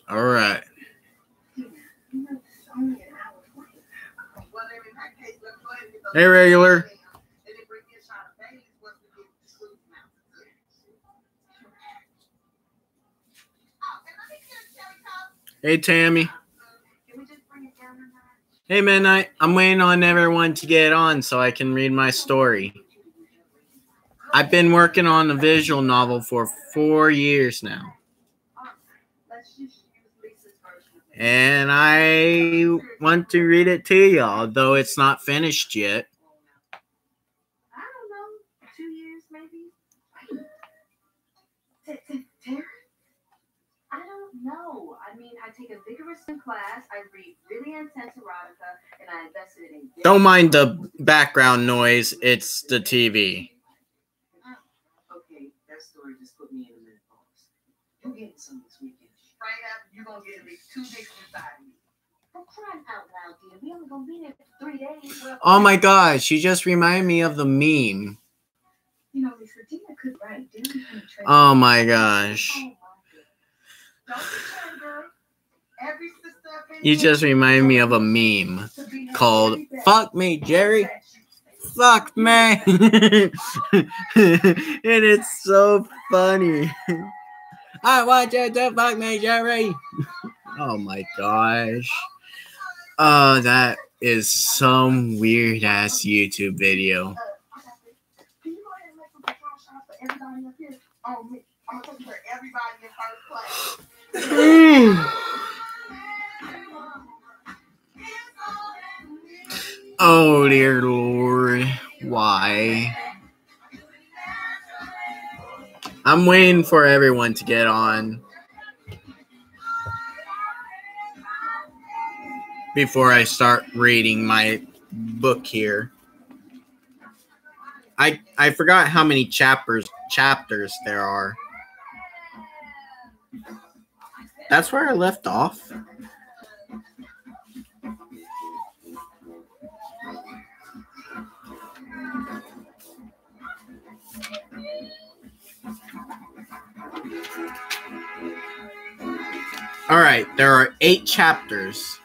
All right. Hey, regular. Hey, Tammy. Hey, Midnight. I'm waiting on everyone to get on so I can read my story. I've been working on a visual novel for 4 years now. And I want to read it to y'all, though it's not finished yet. I don't know, 2 years maybe? Taryn? I don't know. I mean, I take a vigorous class, I read really intense erotica, and I invested in... Don't mind the background noise, it's the TV. Okay, that story just put me in a menopause. You're getting some this weekend. Straight up, you're going to get at least 2 dicks inside of you. For crying out loud, dear. We only going to be there for 3 days. Well, Oh my gosh, you just reminded me of the meme. You know, Lisa, Dina could write. Oh my gosh. You just reminded me of a meme called Fuck Me, Jerry. Fuck me. And it's so funny. I want you to fuck me, Jerry. Oh my gosh. Oh, that is some weird ass YouTube video. Oh dear Lord, why? I'm waiting for everyone to get on before I start reading my book here. I forgot how many chapters there are. That's where I left off. All right, there are 8 chapters.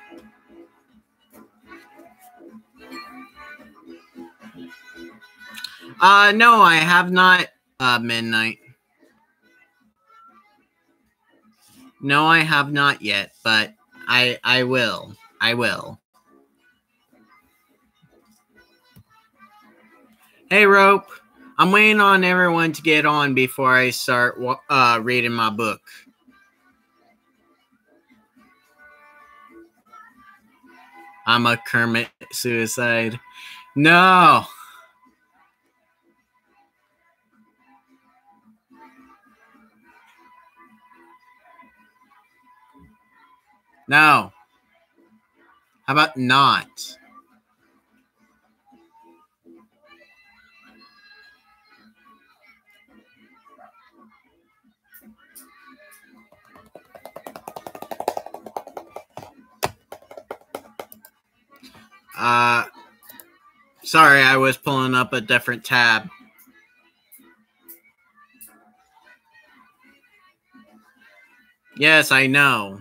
No, I have not, Midnight. No, I have not yet, but I will. I will. Hey, Rope. I'm waiting on everyone to get on before I start reading my book. I'm a Kermit suicide. No. No. How about not? Sorry, I was pulling up a different tab. Yes, I know.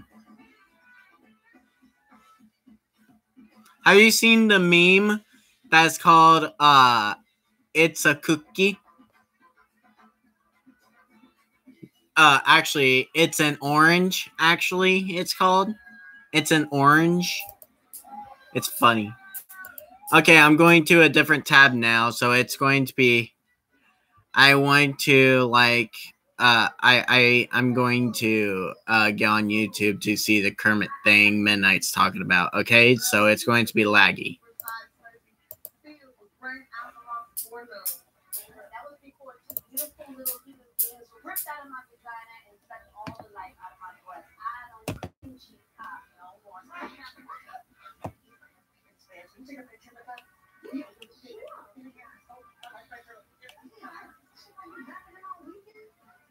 Have you seen the meme that's called, It's a Cookie? Actually, it's an orange, actually, it's called. It's an orange. It's funny. Okay, I'm going to a different tab now, so it's going to be... I want to, like... I'm going to get on YouTube to see the Kermit thing Midnight's talking about, okay? So it's going to be laggy.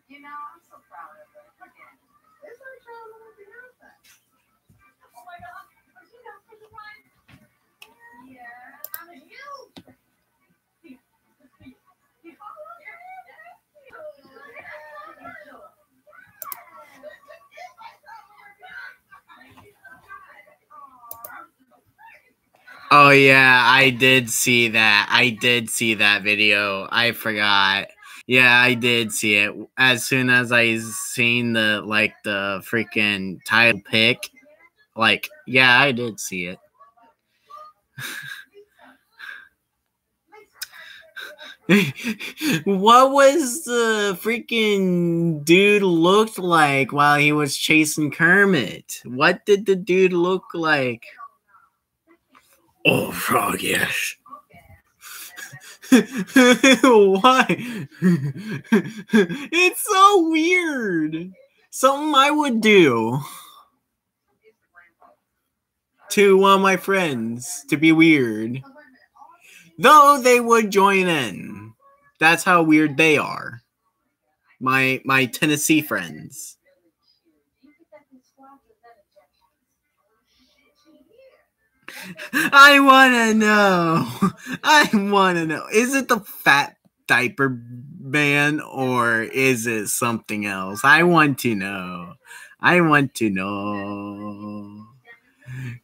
You know, I'm so proud of her. It's like trying to Beyonce. Oh my God, are you not for the ride? Yeah, I'm a huge fan. Oh yeah, I did see that. I did see that video. I forgot. Yeah, I did see it. As soon as I seen the freaking title pic, yeah, I did see it. What was the freaking dude looked like while he was chasing Kermit? What did the dude look like? Oh, frog, yes. Why? It's so weird. Something I would do to one of my friends to be weird. Though they would join in. That's how weird they are. My Tennessee friends. I wanna know. I wanna know. Is it the fat diaper man or is it something else? I want to know. I want to know.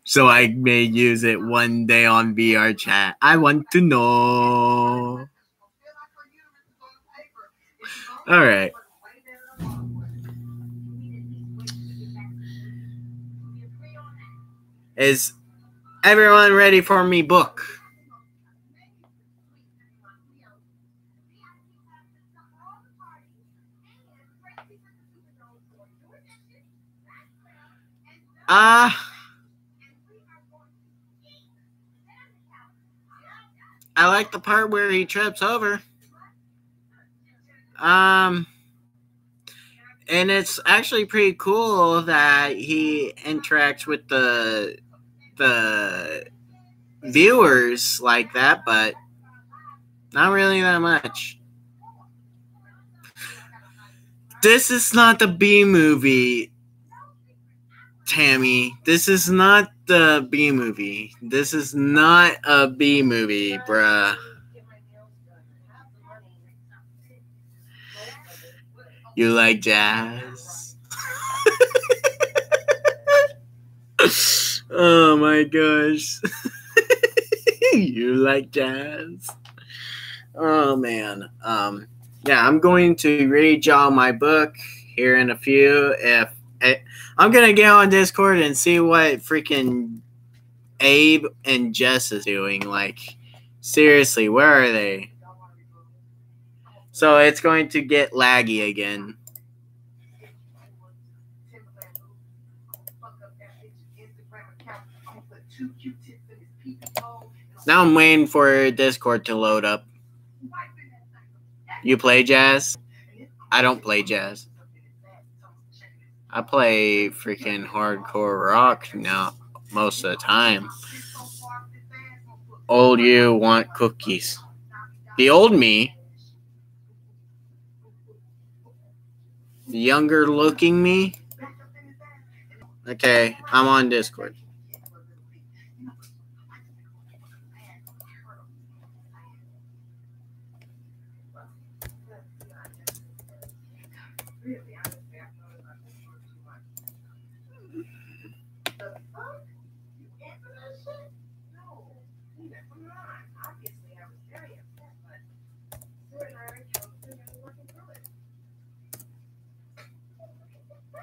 So I may use it one day on VR chat. I want to know. All right. Is everyone ready for me book? I like the part where he trips over. And it's actually pretty cool that he interacts with the viewers like that, but not really that much. This is not the B movie, Tammy. This is not the B movie. This is not a B movie, bruh. You like jazz? Oh my gosh. You like jazz? Oh man. Yeah, I'm going to read y'all my book here in a few. I'm gonna get on Discord and see what freaking Abe and Jess is doing. Like, seriously, where are they? So it's going to get laggy again. Now I'm waiting for Discord to load up. You play jazz? I don't play jazz. I play freaking hardcore rock now most of the time. Old you want cookies. The old me, the younger looking me. Okay, I'm on Discord.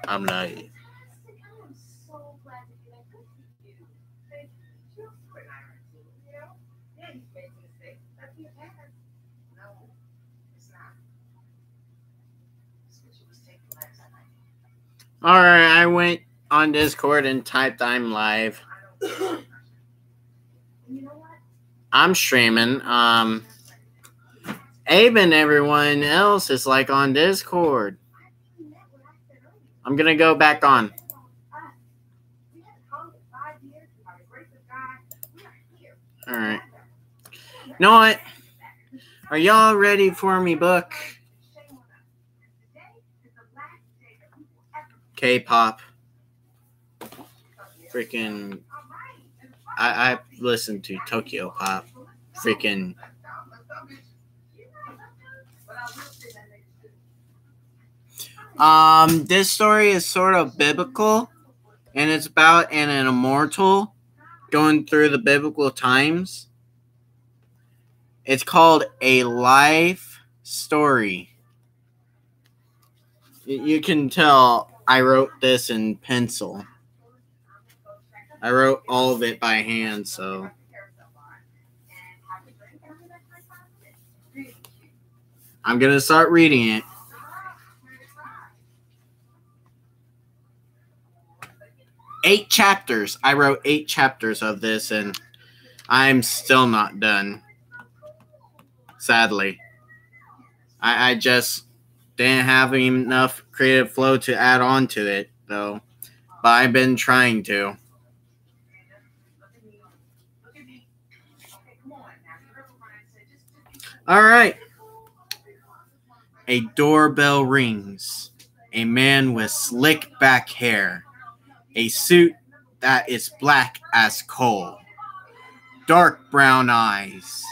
I'm not. Alright, I went on Discord and typed I'm live. I'm streaming. Abe and everyone else is like on Discord. I'm gonna go back on. Alright. You know what? Are y'all ready for me book? K-pop. Freaking I listen to Tokyo Pop. Freaking this story is sort of biblical, and it's about an immortal going through the biblical times. It's called A Life Story. You can tell I wrote this in pencil. I wrote all of it by hand, so. I'm going to start reading it. 8 chapters. I wrote 8 chapters of this, and I'm still not done. Sadly. I just didn't have enough creative flow to add on to it, though. But I've been trying to. Alright. A doorbell rings. A man with slick back hair. A suit that is black as coal. Dark brown eyes.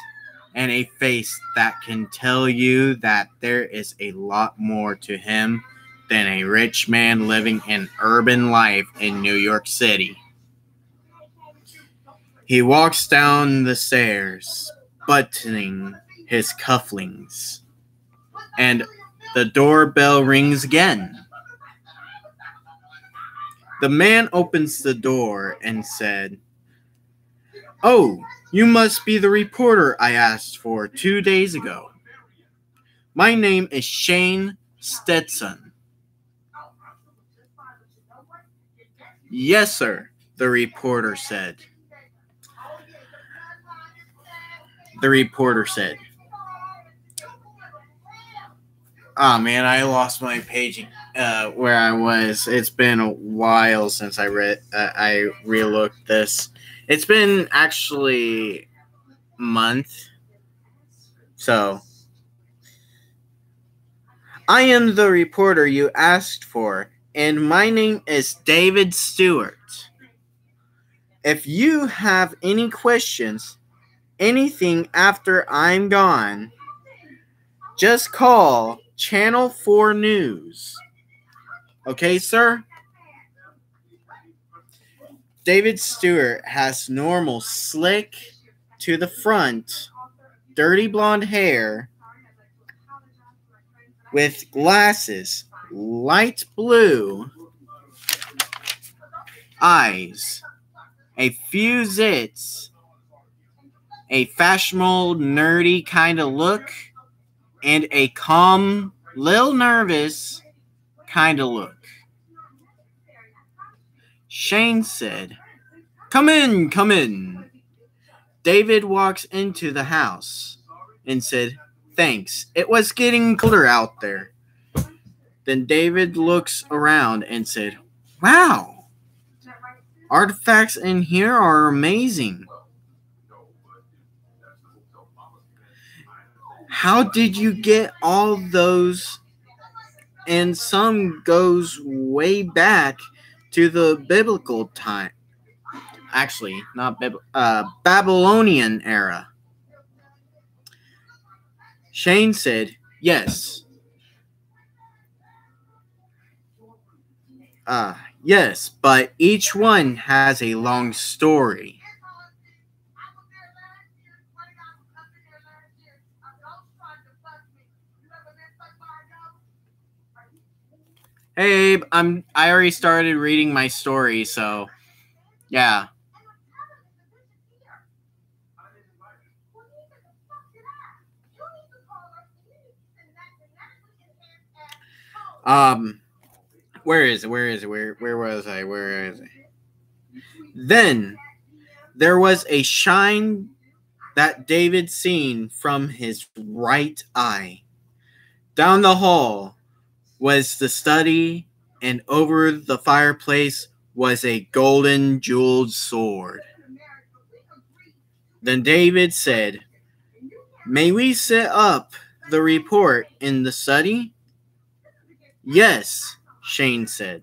And a face that can tell you that there is a lot more to him than a rich man living an urban life in New York City. He walks down the stairs, buttoning his cufflinks, and the doorbell rings again. The man opens the door and said, "Oh, you must be the reporter I asked for 2 days ago. My name is Shane Stetson." "Yes, sir," the reporter said. Oh man, I lost my page where I was. It's been a while since I relooked this. It's been actually a month. So, "I am the reporter you asked for, and my name is David Stewart. If you have any questions, anything after I'm gone, just call Channel 4 News. Okay, sir?" David Stewart has normal, slick to the front, dirty blonde hair with glasses, light blue eyes, a few zits, a fashionable, nerdy kind of look, and a calm, little nervous kind of look. Shane said, "Come in, come in." David walks into the house and said, "Thanks, it was getting colder out there." Then David looks around and said, "Wow, artifacts in here are amazing. How did you get all those?" And some goes way back to the biblical time. Actually, not Babylonian era. Shane said, "Yes. Yes, but each one has a long story." Hey, Abe, I already started reading my story, so yeah. Where is it? Where was I? Where is it? Then there was a shine that David seen from his right eye. Down the hall was the study, and over the fireplace was a golden jeweled sword. Then David said, "May we set up the report in the study?" "Yes," Shane said.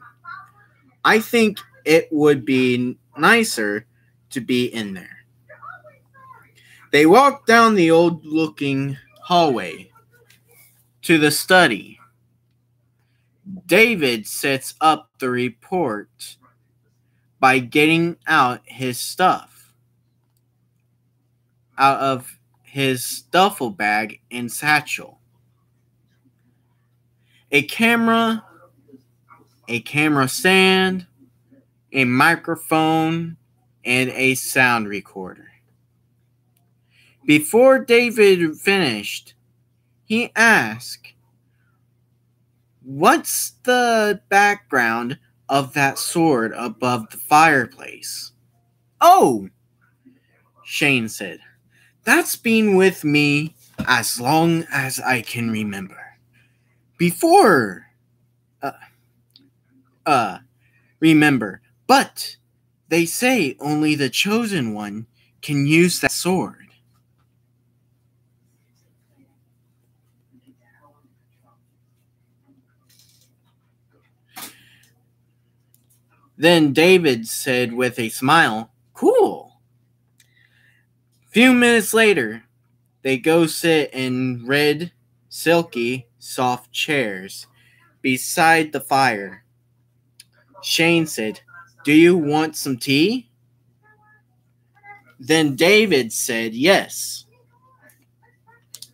"I think it would be nicer to be in there." They walked down the old-looking hallway to the study. David sets up the report by getting out his stuff. out of his duffel bag and satchel. A camera stand, a microphone, and a sound recorder. Before David finished, he asked, "What's the background of that sword above the fireplace?" "Oh," Shane said, "that's been with me as long as I can remember. Before, remember, but they say only the chosen one can use that sword." Then David said with a smile, "Cool." Few minutes later, they go sit in red, silky, soft chairs beside the fire. Shane said, "Do you want some tea?" Then David said, "Yes,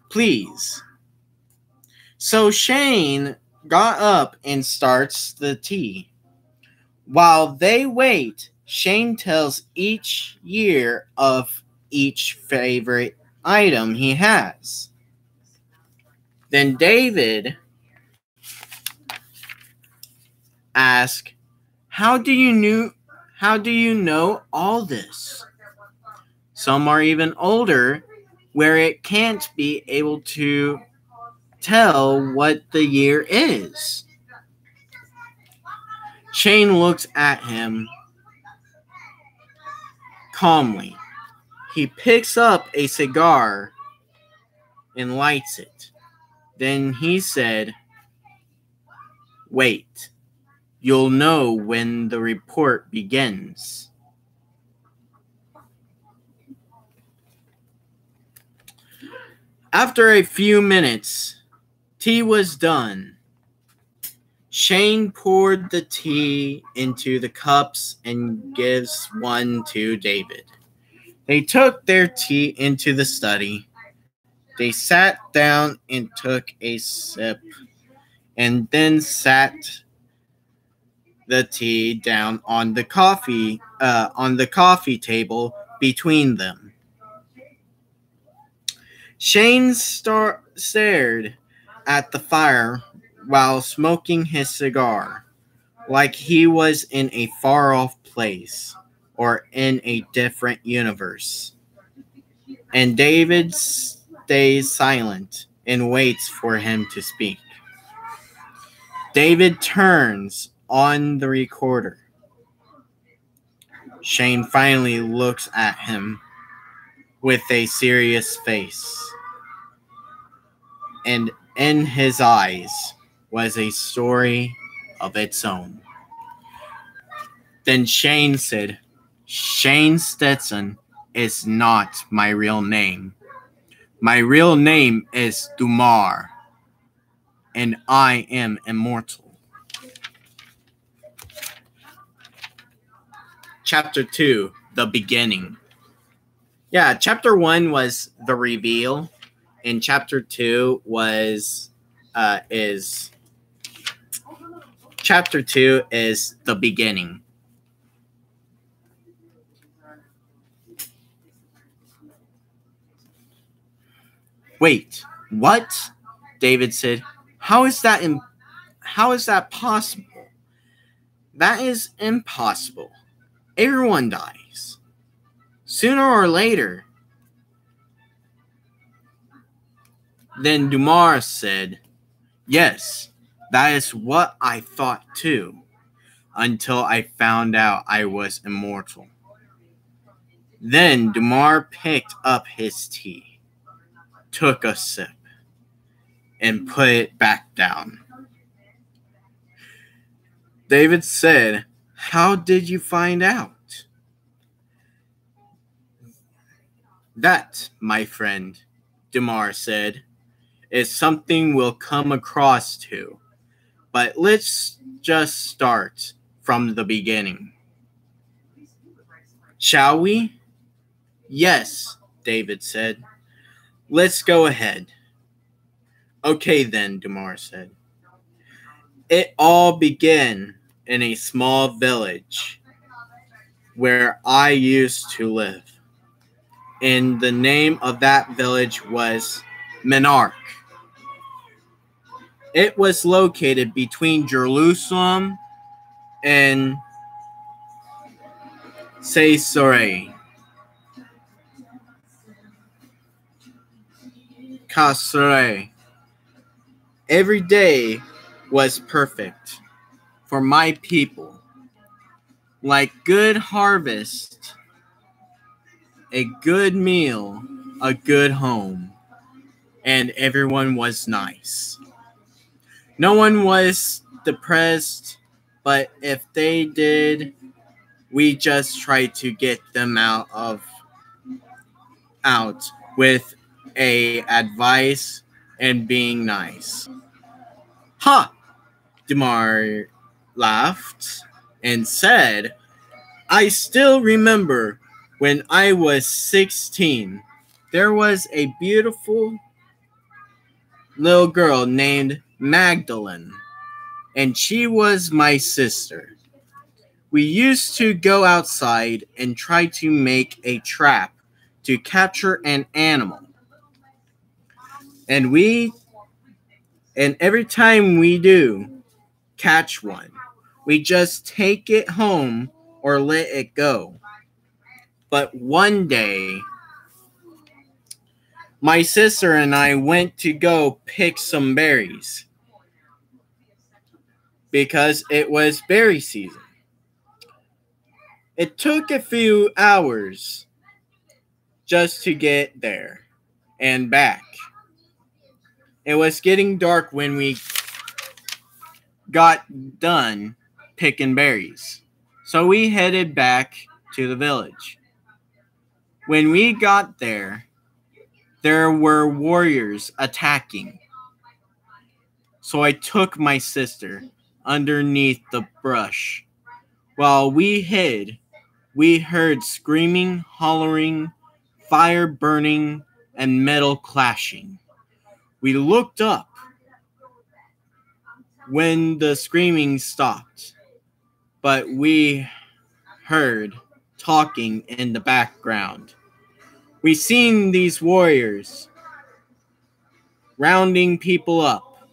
please." So Shane got up and starts the tea. While they wait, Shane tells each year of each favorite item he has. Then David asks, How do you know all this? Some are even older, where it can't be able to tell what the year is." Shane looks at him calmly. He picks up a cigar and lights it. Then he said, "Wait, you'll know when the report begins." After a few minutes, tea was done. Shane poured the tea into the cups and gives one to David. They took their tea into the study. They sat down and took a sip, and then sat the tea down on the coffee table between them. Shane stared at the fire while smoking his cigar, like he was in a far-off place or in a different universe. And David stays silent and waits for him to speak. David turns on the recorder. Shane finally looks at him with a serious face, and in his eyes was a story of its own. Then Shane said, "Shane Stetson is not my real name. My real name is Dumar, and I am immortal." Chapter 2, The Beginning. Yeah, Chapter 1 was the reveal, and Chapter 2 is Chapter 2 is the beginning. "Wait, what?" David said. How is that possible?" "That is impossible. Everyone dies, sooner or later." Then Dumar said, "Yes, that is what I thought too, until I found out I was immortal." Then Dumar picked up his tea, took a sip, and put it back down. David said, "How did you find out?" "That, my friend," Dumar said, "is something we'll come across to. But let's just start from the beginning. Shall we?" "Yes," David said. Let's go ahead. Okay then, Damar said. It all began in a small village where I used to live. And the name of that village was Menarch. It was located between Jerusalem and Caesarea. Every day was perfect for my people. Like good harvest, a good meal, a good home, and everyone was nice. No one was depressed, but if they did, we just tried to get them out with a advice and being nice. Ha! Damar laughed and said, I still remember when I was 16, there was a beautiful little girl named Magdalene, and she was my sister. We used to go outside and try to make a trap to capture an animal. And every time we do catch one, we just take it home or let it go. But one day, my sister and I went to go pick some berries because it was berry season. It took a few hours just to get there and back. It was getting dark when we got done picking berries, so we headed back to the village. When we got there were warriors attacking. So I took my sister underneath the brush. While we hid, we heard screaming, hollering, fire burning, and metal clashing. We looked up when the screaming stopped, but we heard talking in the background. We seen these warriors rounding people up.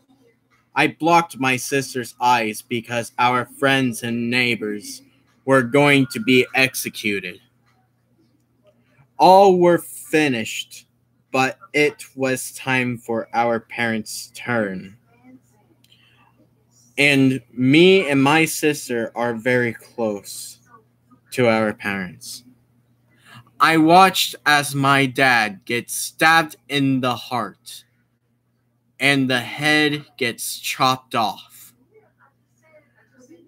I blocked my sister's eyes because our friends and neighbors were going to be executed. All were finished, but it was time for our parents' turn. And me and my sister are very close to our parents. I watched as my dad gets stabbed in the heart and the head gets chopped off.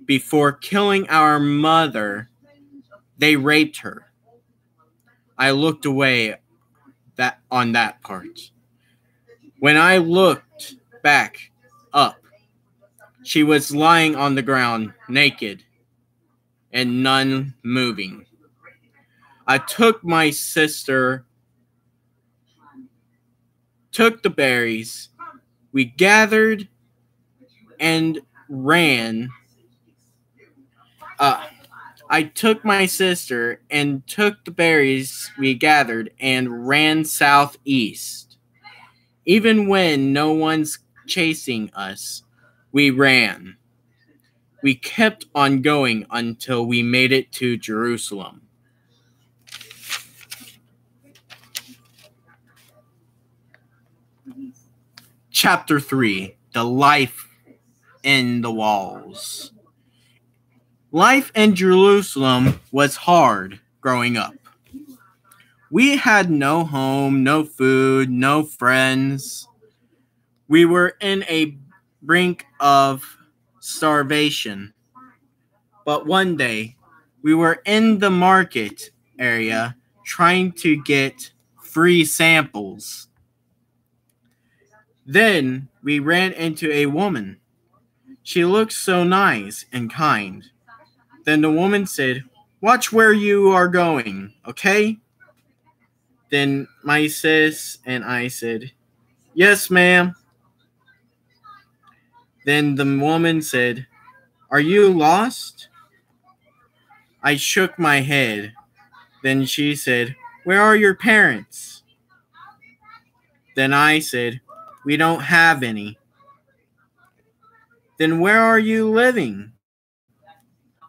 Before killing our mother, they raped her. I looked away on that part. When I looked back up, she was lying on the ground, naked, and none moving. I took my sister, took the berries, we gathered and ran. I took my sister and took the berries we gathered and ran southeast. Even when no one's chasing us, we ran. We kept on going until we made it to Jerusalem. Chapter 3: The Life in the Walls. Life in Jerusalem was hard growing up. We had no home, no food, no friends. We were in a brink of starvation. But one day, we were in the market area trying to get free samples. Then we ran into a woman. She looked so nice and kind. Then the woman said, "Watch where you are going, okay?" Then my sis and I said, "Yes, ma'am." Then the woman said, "Are you lost?" I shook my head. Then she said, "Where are your parents?" Then I said, "We don't have any." "Then where are you living?"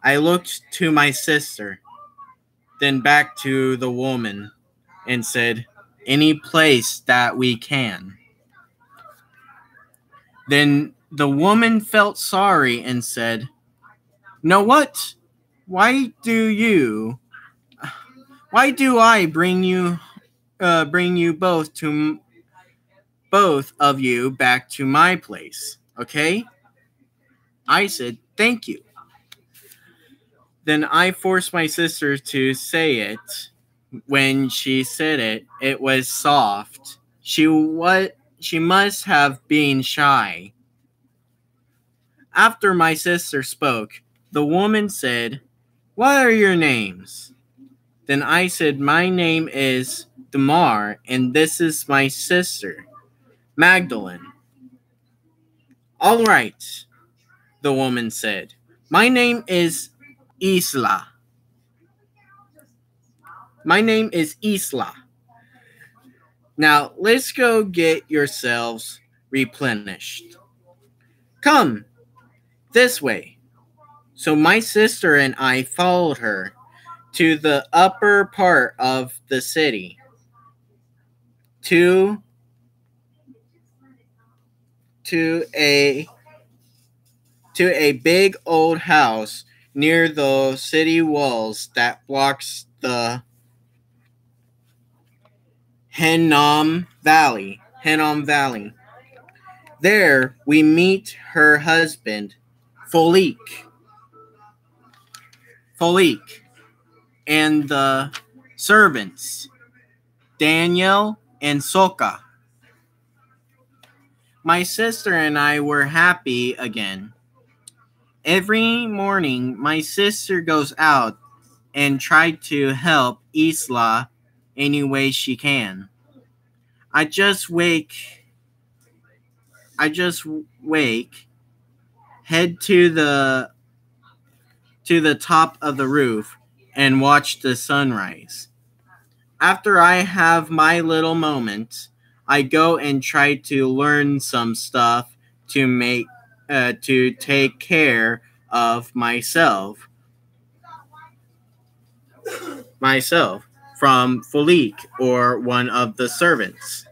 I looked to my sister, then back to the woman, and said, "Any place that we can." Then the woman felt sorry and said, "Know what? Why do I bring you both of you back to my place, okay?" I said, "Thank you." Then I forced my sister to say it. When she said it, it was soft. She must have been shy. After my sister spoke, the woman said, "What are your names?" Then I said, "My name is Damar, and this is my sister, Magdalene." "All right," the woman said. My name is Isla. Now let's go get yourselves replenished. Come, this way." So my sister and I followed her to the upper part of the city, to a big old house near the city walls that blocks the Hinnom Valley. There we meet her husband, Folik, and the servants, Daniel and Soka. My sister and I were happy again. Every morning, my sister goes out and tries to help Isla any way she can. I just wake, head to the top of the roof and watch the sunrise. After I have my little moment, I go and try to learn some stuff to take care of myself from Folik or one of the servants.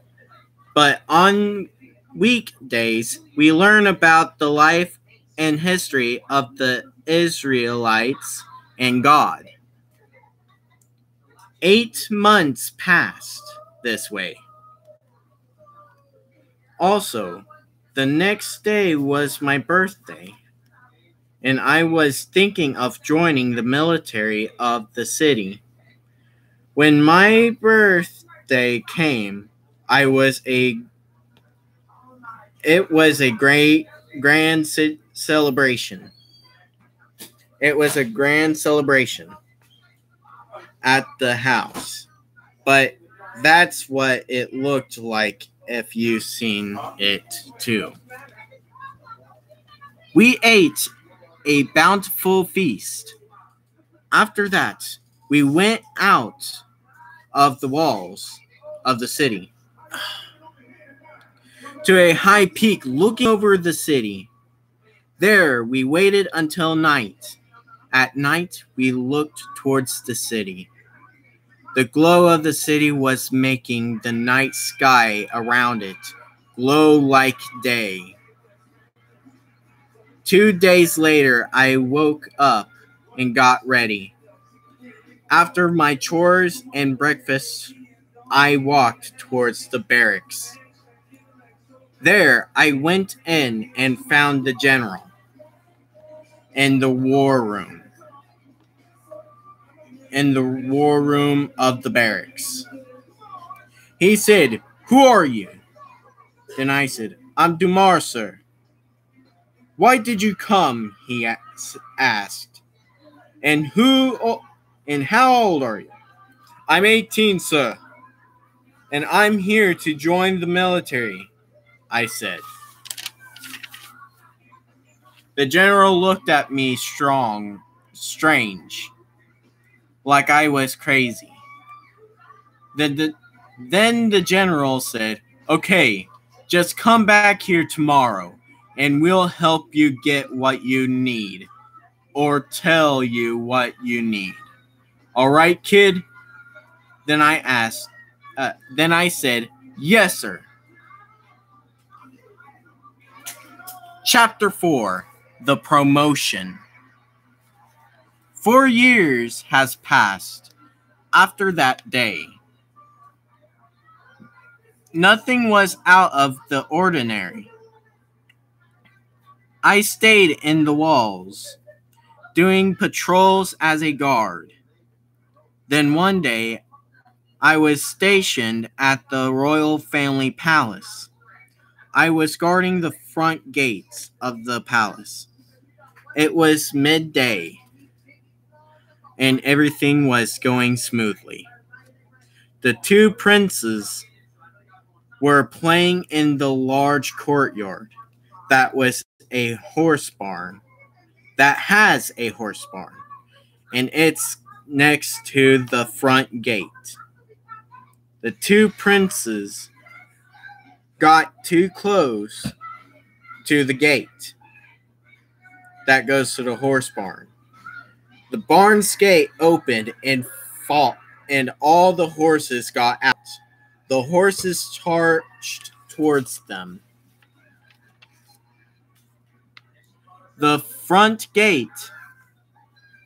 But on weekdays, we learn about the life and history of the Israelites and God. 8 months passed this way. Also, the next day was my birthday, and I was thinking of joining the military of the city. When my birthday came, it was a grand celebration. It was a grand celebration at the house, but that's what it looked like if you've seen it too. We ate a bountiful feast. After that, we went out of the walls of the city to a high peak looking over the city. There we waited until night. At night, we looked towards the city. The glow of the city was making the night sky around it glow like day. 2 days later, I woke up and got ready. After my chores and breakfast, I walked towards the barracks. There, I went in and found the general in the war room. Of the barracks. He said, "Who are you?" Then I said, "I'm Damar, sir." "Why did you come?" he asked. And how old are you?" "I'm 18, sir." and I'm here to join the military, I said. The general looked at me strange, like I was crazy. Then the general said, "Okay, just come back here tomorrow, and we'll help you get what you need, or tell you what you need. All right, kid?" Then I said, "Yes, sir." Chapter 4, The Promotion. 4 years has passed after that day. Nothing was out of the ordinary. I stayed in the walls, doing patrols as a guard. Then one day, I was stationed at the royal family palace. I was guarding the front gates of the palace. It was midday, and everything was going smoothly. The two princes were playing in the large courtyard that has a horse barn, and it's next to the front gate. The two princes got too close to the gate that goes to the horse barn. The barn's gate opened and all the horses got out. The horses charged towards them. The front gate.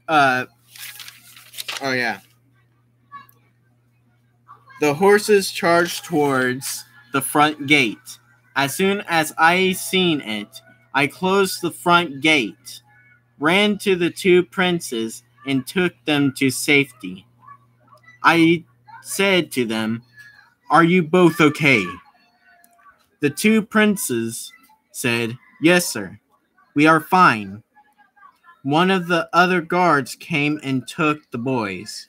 The horses charged towards the front gate. As soon as I seen it, I closed the front gate, ran to the two princes, and took them to safety. I said to them, "Are you both okay?" The two princes said, "Yes, sir. We are fine." One of the other guards came and took the boys.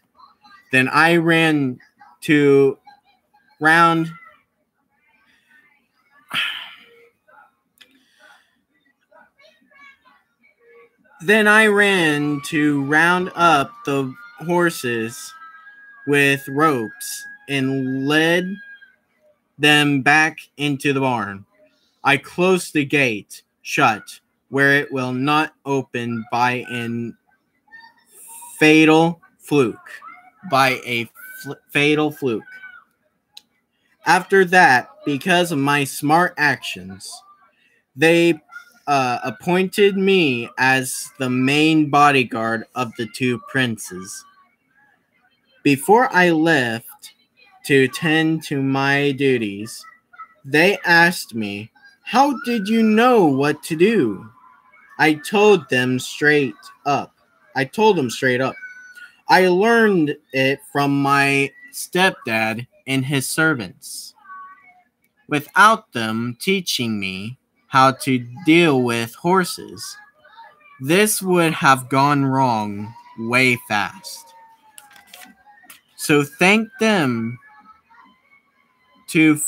Then I ran round up the horses with ropes and led them back into the barn. I closed the gate shut where it will not open by a fatal fluke. After that, because of my smart actions, they appointed me as the main bodyguard of the two princes. Before I left to tend to my duties, they asked me, "How did you know what to do?" I told them straight up. I learned it from my stepdad and his servants. Without them teaching me how to deal with horses, this would have gone wrong way fast. So thank them too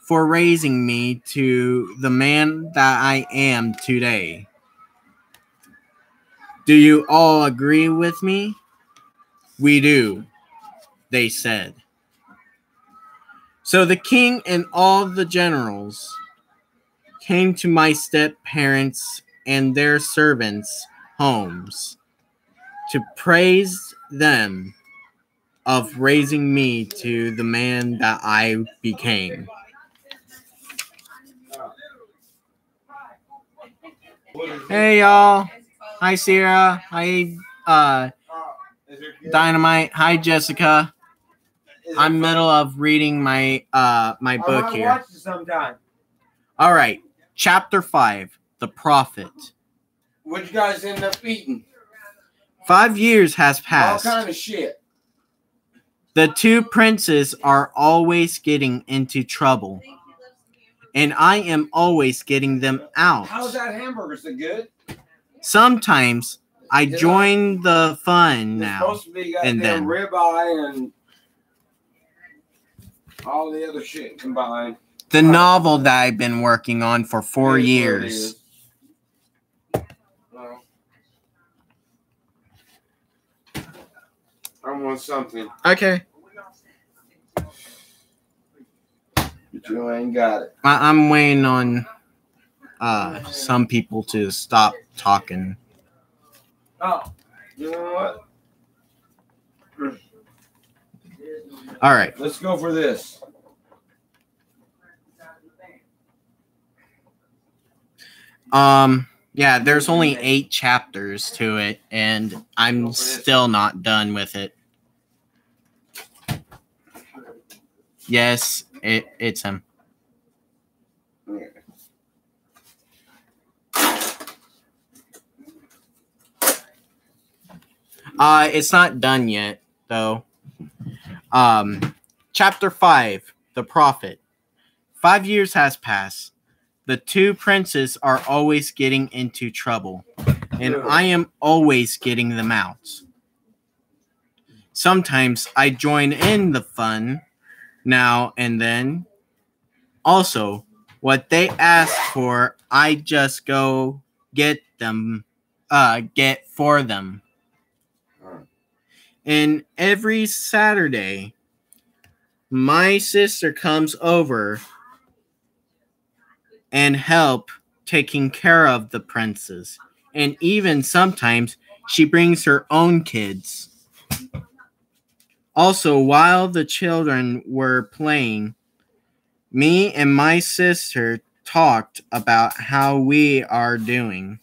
for raising me to the man that I am today. Do you all agree with me? We do, they said. So the king and all the generals came to my step-parents and their servants' homes to praise them of raising me to the man that I became. Hey y'all. Hi Sierra. Hi Dynamite. Hi Jessica. I'm middle of reading my my book here. Watch it sometime. All right. Chapter 5. The Prophet. What you guys end up eating? 5 years has passed. All kind of shit. The two princes are always getting into trouble, and I am always getting them out. How's that hamburger so good? Sometimes I joined the fun now. Supposed to be and then ribeye and all the other shit combined. the novel that I've been working on for 4 years. No. I want something. Okay. But you ain't got it. I'm waiting on some people to stop talking. Oh, you know what? All right. Let's go for this. Yeah, there's only 8 chapters to it, and I'm still not done with it. Yes, it's him. It's not done yet, though. Chapter 5, The Prophet. 5 years has passed. The 2 princes are always getting into trouble, and I am always getting them out. Sometimes I join in the fun now and then. Also, what they ask for, I just go get for them. And every Saturday, my sister comes over and help taking care of the princes. And even sometimes she brings her own kids. Also, while the children were playing, me and my sister talked about how we are doing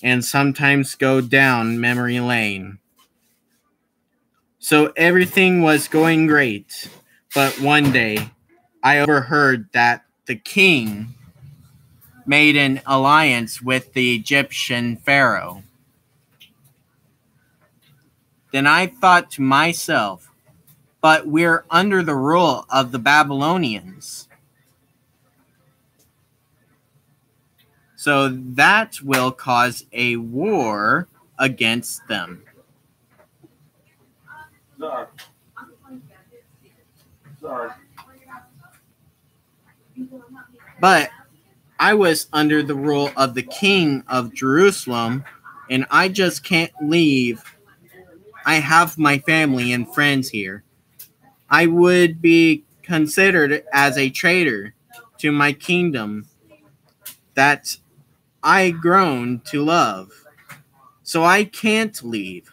and sometimes go down memory lane. So everything was going great. But one day, I overheard that the king made an alliance with the Egyptian pharaoh. Then I thought to myself, but we're under the rule of the Babylonians. So that will cause a war against them. Sorry. But I was under the rule of the king of Jerusalem, and I just can't leave. I have my family and friends here. I would be considered as a traitor to my kingdom that I grown to love. So I can't leave.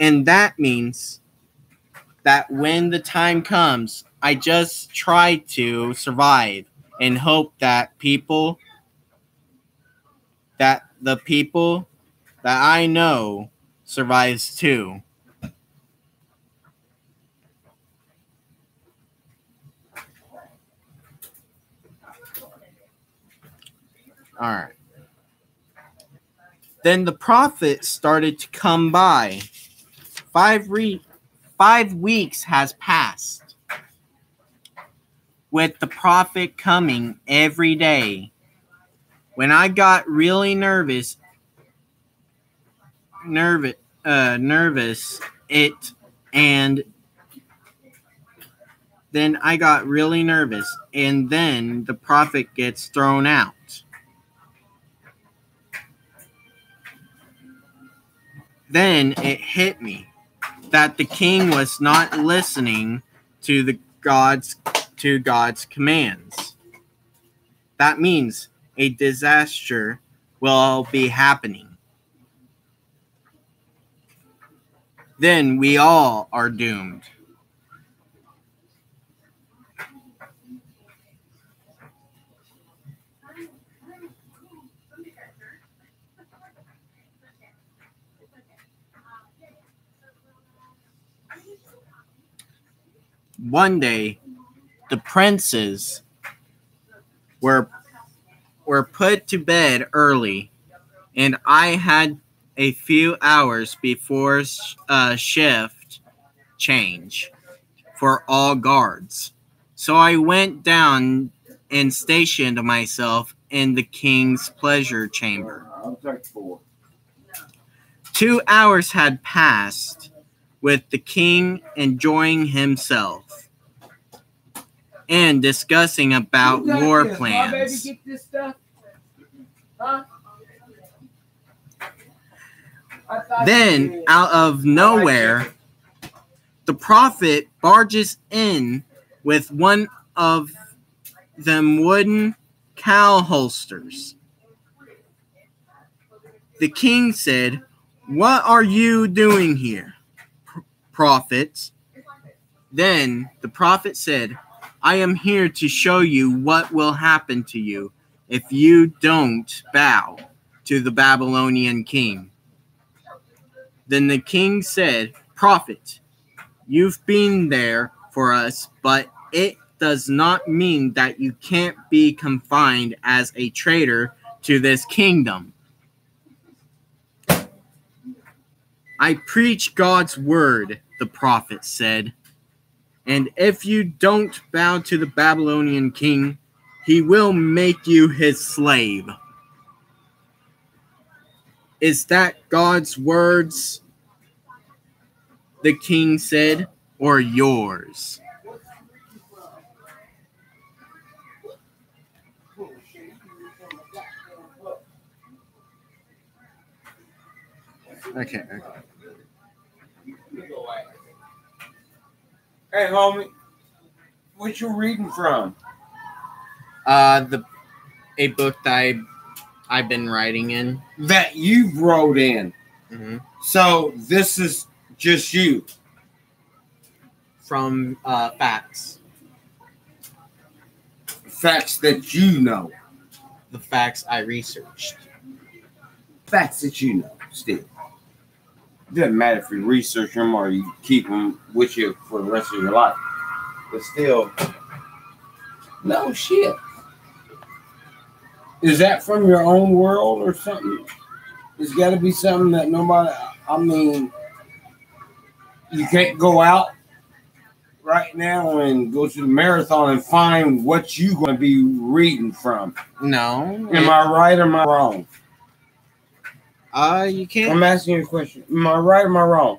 And that means that when the time comes, I just try to survive and hope that the people that I know survives too. All right. Then the prophet started to come by. 5 weeks has passed, with the prophet coming every day. When I got really nervous, and then I got really nervous, and then the prophet gets thrown out. Then it hit me that the king was not listening to God's commands. That means a disaster will be happening. Then we all are doomed. One day, the princes were put to bed early, and I had a few hours before shift change for all guards. So I went down and stationed myself in the king's pleasure chamber. I'll take 4. 2 hours had passed, with the king enjoying himself and discussing about war plans. Get this stuff? Huh? Then, out of nowhere, the prophet barges in with one of them wooden cow holsters. The king said, "What are you doing here, prophets?" Then the prophet said, "I am here to show you what will happen to you if you don't bow to the Babylonian king." Then the king said, "Prophet, you've been there for us, but it does not mean that you can't be confined as a traitor to this kingdom. I preach God's word," the prophet said, "and if you don't bow to the Babylonian king, he will make you his slave." "Is that God's words," the king said, "or yours?" Okay. Hey, homie, what you reading from? A book that I've been writing in. That you wrote in. Mm-hmm. So this is just you. From facts. Facts that you know. The facts I researched. Facts that you know, still. Doesn't matter if you research them or you keep them with you for the rest of your life. But still, no shit. Is that from your own world or something? It's got to be something that nobody, I mean, you can't go out right now and go to the marathon and find what you're going to be reading from. No. Am I right or am I wrong? You can't. I'm asking you a question. Am I right or am I wrong?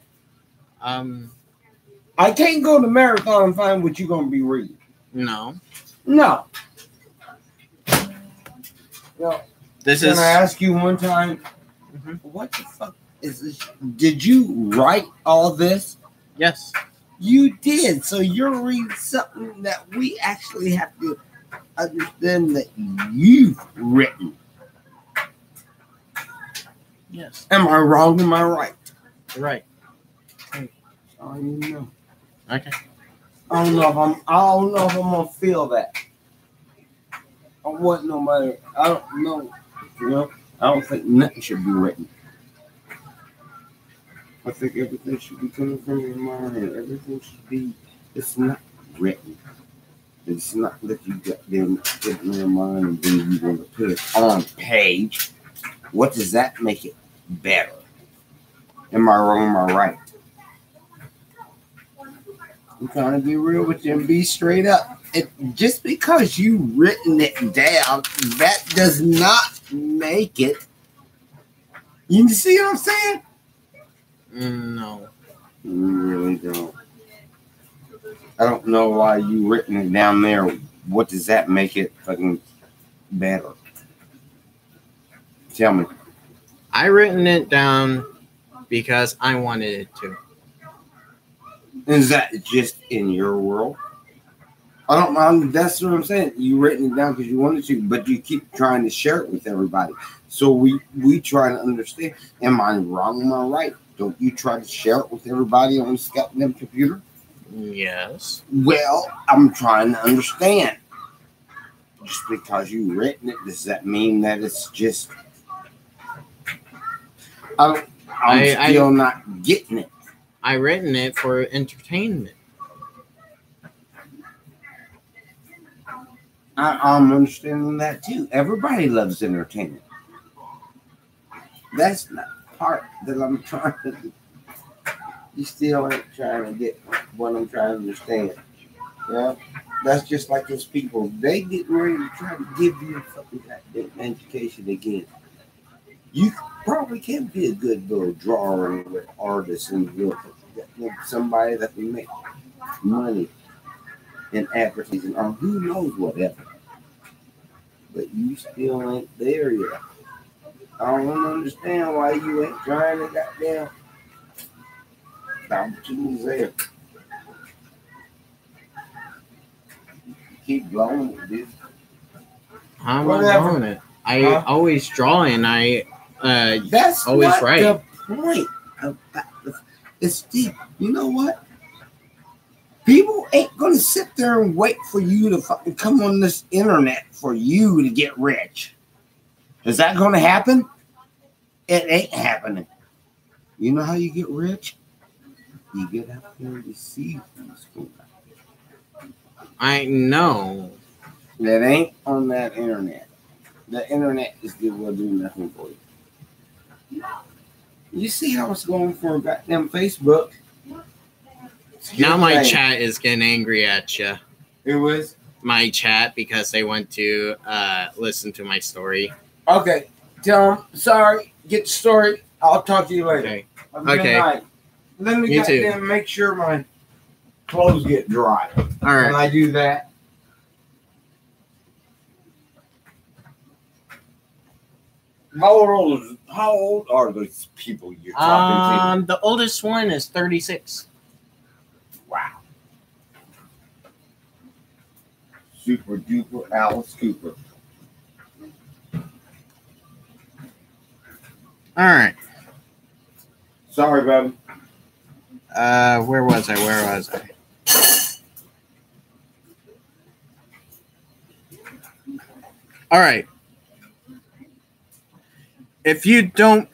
I can't go to the marathon and find what you're going to be reading. No. No. No. Can I ask you one time, what the fuck is this? Did you write all this? Yes. You did. So you're reading something that we actually have to understand that you've written. Yes. Am I wrong? Am I right? You're right. I don't know. Okay. I don't know if I'm gonna feel that. I want nobody. I don't know. You know, I don't think nothing should be written. I think everything should be coming from your mind. Everything should be. It's not written. It's not that you got them put in your mind and then you want to put it on page. What does that make it better? Am I wrong? Am I right? I'm trying to be real with you and be straight up. Just because you've written it down, that does not make it. You see what I'm saying? No. You really don't. I don't know why you written it down there. What does that make it fucking better? Tell me. I written it down because I wanted it to. Is that just in your world? I don't know. That's what I'm saying. You written it down because you wanted to, but you keep trying to share it with everybody. So we try to understand. Am I wrong? Am I right? Don't you try to share it with everybody on the Skype computer? Yes. Well, I'm trying to understand. Just because you written it, does that mean that it's just? I'm still not getting it. I written it for entertainment. I'm understanding that too. Everybody loves entertainment. That's not part that I'm trying to do. You still ain't trying to get what I'm trying to understand. Yeah, that's just like those people. They get ready to try to give you fucking goddamn education again. You probably can be a good little drawer and artist and somebody that can make money in advertising or who knows whatever. But you still ain't there yet. I don't understand why you ain't trying to goddamn. The opportunity's there. Keep blowing it, dude. I'm not drawing it. I always draw and I That's always not write. the point. It's deep. You know what? People ain't gonna sit there and wait for you to fucking come on this internet for you to get rich. Is that gonna happen? It ain't happening. You know how you get rich? You get out there and you see things. I know. That ain't on that internet. The internet will do nothing for you. You see how it's going for goddamn Facebook? Now my chat is getting angry at you. It was? My chat because they went to listen to my story. Okay. Tell them, sorry, get the story. I'll talk to you later. Okay. Have a good night. Let me goddamn make sure my clothes get dry. All right. When I do that. How old are those people you're talking to? The oldest one is 36. Wow. Super duper Alice Cooper. All right. Sorry, baby. Where was I? All right. If you don't...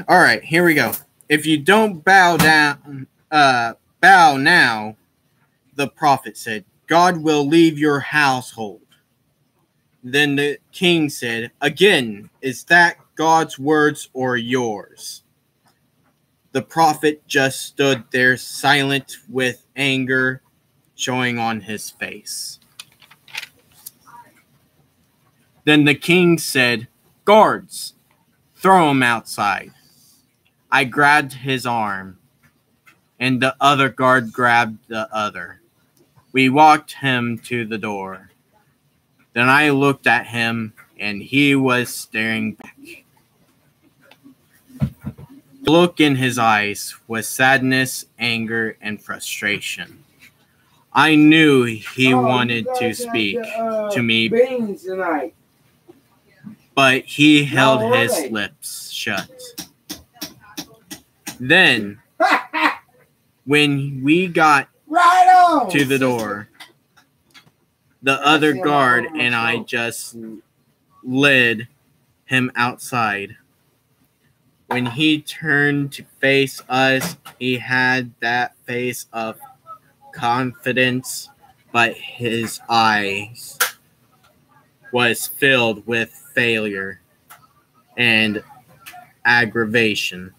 All right, here we go. If you don't bow now, the prophet said, God will leave your household. Then the king said, again, is that God's words or yours? The prophet just stood there silent with anger showing on his face. Then the king said, guards, throw him outside. I grabbed his arm, and the other guard grabbed the other. We walked him to the door. Then I looked at him, and he was staring back. The look in his eyes was sadness, anger, and frustration. I knew he wanted to speak to me, but he held his lips shut. Then, when we got to the door, the other guard and I just led him outside. When he turned to face us, he had that face of confidence, but his eyes was filled with failure and aggravation.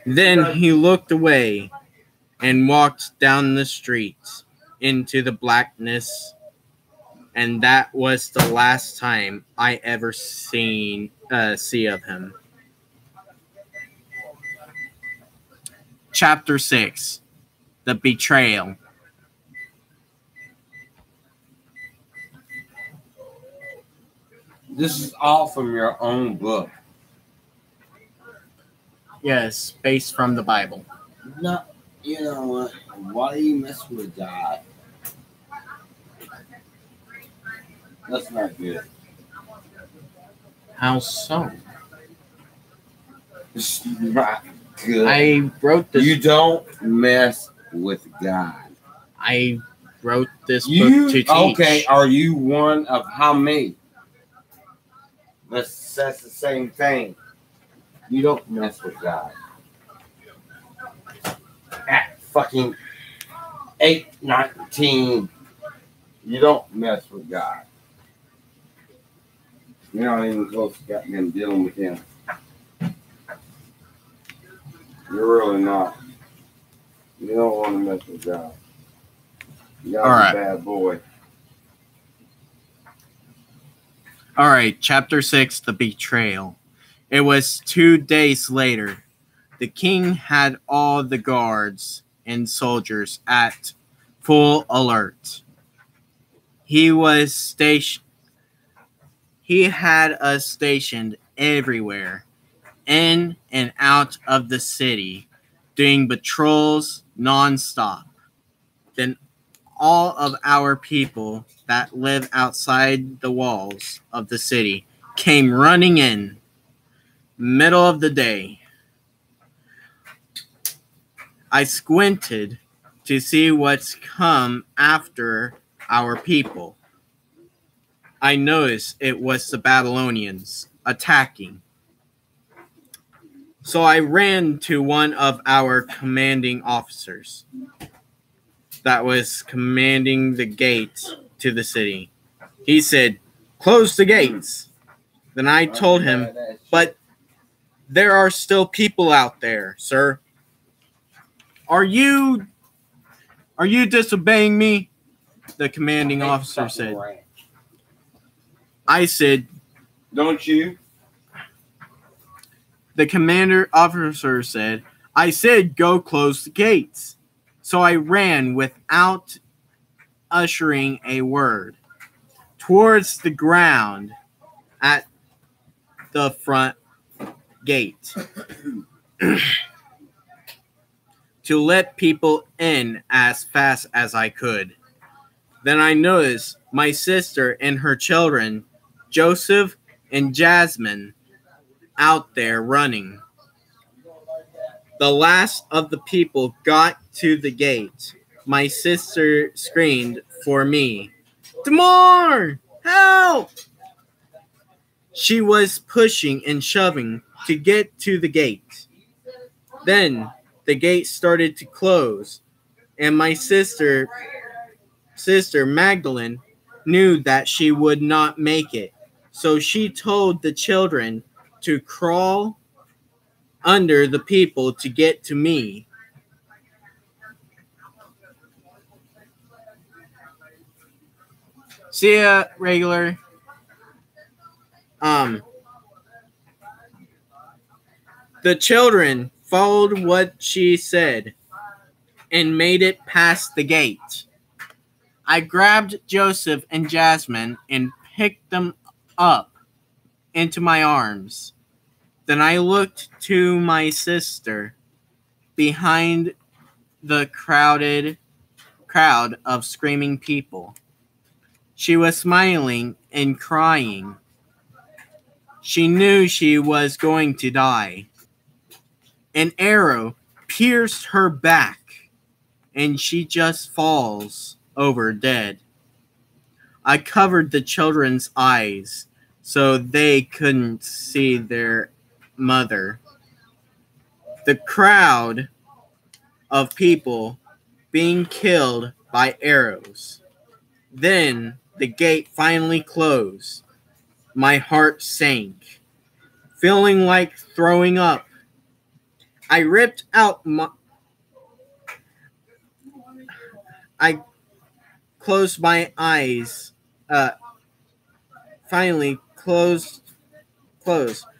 Then he looked away and walked down the street into the blackness, and that was the last time I ever see of him. Chapter 6. The Betrayal. This is all from your own book. Yes, based from the Bible. No, you know what? Why do you mess with God? That's not good. How so? It's not good. I wrote this. You don't mess with God. I wrote this book to teach. Okay, are you one of how many? That's the same thing. You don't mess with God. At fucking 8, 19, you don't mess with God. You're not even close to goddamn dealing with him. You're really not. You don't want to mess with God. That All was right. a bad boy. All right, chapter 6, The Betrayal. It was 2 days later. The king had all the guards and soldiers at full alert. He had us stationed everywhere, in and out of the city, doing patrols non-stop. Then all of our people that live outside the walls of the city came running in, middle of the day. I squinted to see what's come after our people. I noticed it was the Babylonians attacking. So I ran to one of our commanding officers that was commanding the gate to the city. He said, "Close the gates." Then I told him, "But there are still people out there, sir." Are you disobeying me?" The commanding officer said. I said, "Don't you?" The commander officer said, "I said go close the gates." So I ran without uttering a word towards the ground at the front gate to let people in as fast as I could. Then I noticed my sister and her children, Joseph and Jasmine, out there running. The last of the people got to the gate. My sister screamed for me. "Tamar, help!" She was pushing and shoving to get to the gate. Then the gate started to close, and my sister Magdalene knew that she would not make it. So she told the children to crawl under the people to get to me. See ya, regular. The children followed what she said and made it past the gate. I grabbed Joseph and Jasmine and picked them up into my arms. Then I looked to my sister behind the crowd of screaming people. She was smiling and crying. She knew she was going to die. An arrow pierced her back, and she just falls over dead. I covered the children's eyes so they couldn't see their mother. The crowd of people being killed by arrows. Then the gate finally closed. My heart sank, feeling like throwing up. I ripped out I closed my eyes. Finally closed.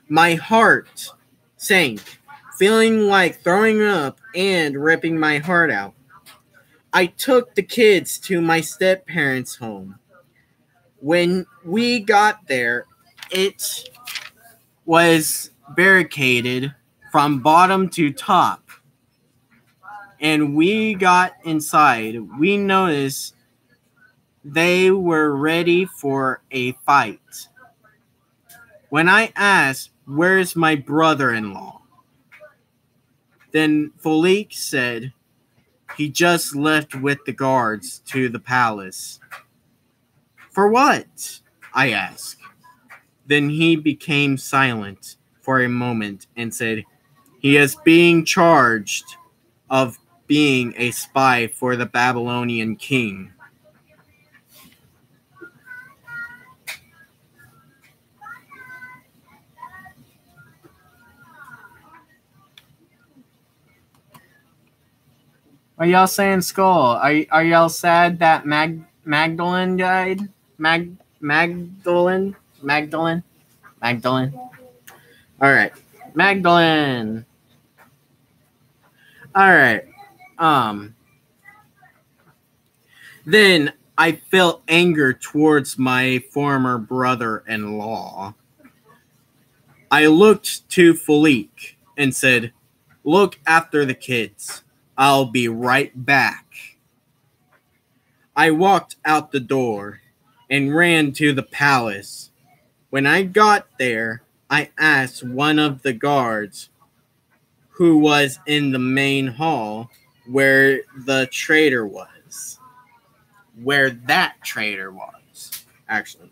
My heart sank, feeling like throwing up and ripping my heart out. I took the kids to my step-parents' home. When we got there, it was barricaded from bottom to top. And we got inside. We noticed they were ready for a fight. When I asked, "Where's my brother-in-law?" Then Folik said, "He just left with the guards to the palace." "For what?" I asked. Then he became silent for a moment and said, "He is being charged of being a spy for the Babylonian king." Are y'all saying skull? Are y'all sad that Magdalene died? Magdalene? Magdalene? Magdalene? Alright. Magdalene. Alright. Then I felt anger towards my former brother-in-law. I looked to Philippe and said, "Look after the kids. I'll be right back." I walked out the door and ran to the palace. When I got there, I asked one of the guards who was in the main hall where the traitor was. Where that traitor was, actually.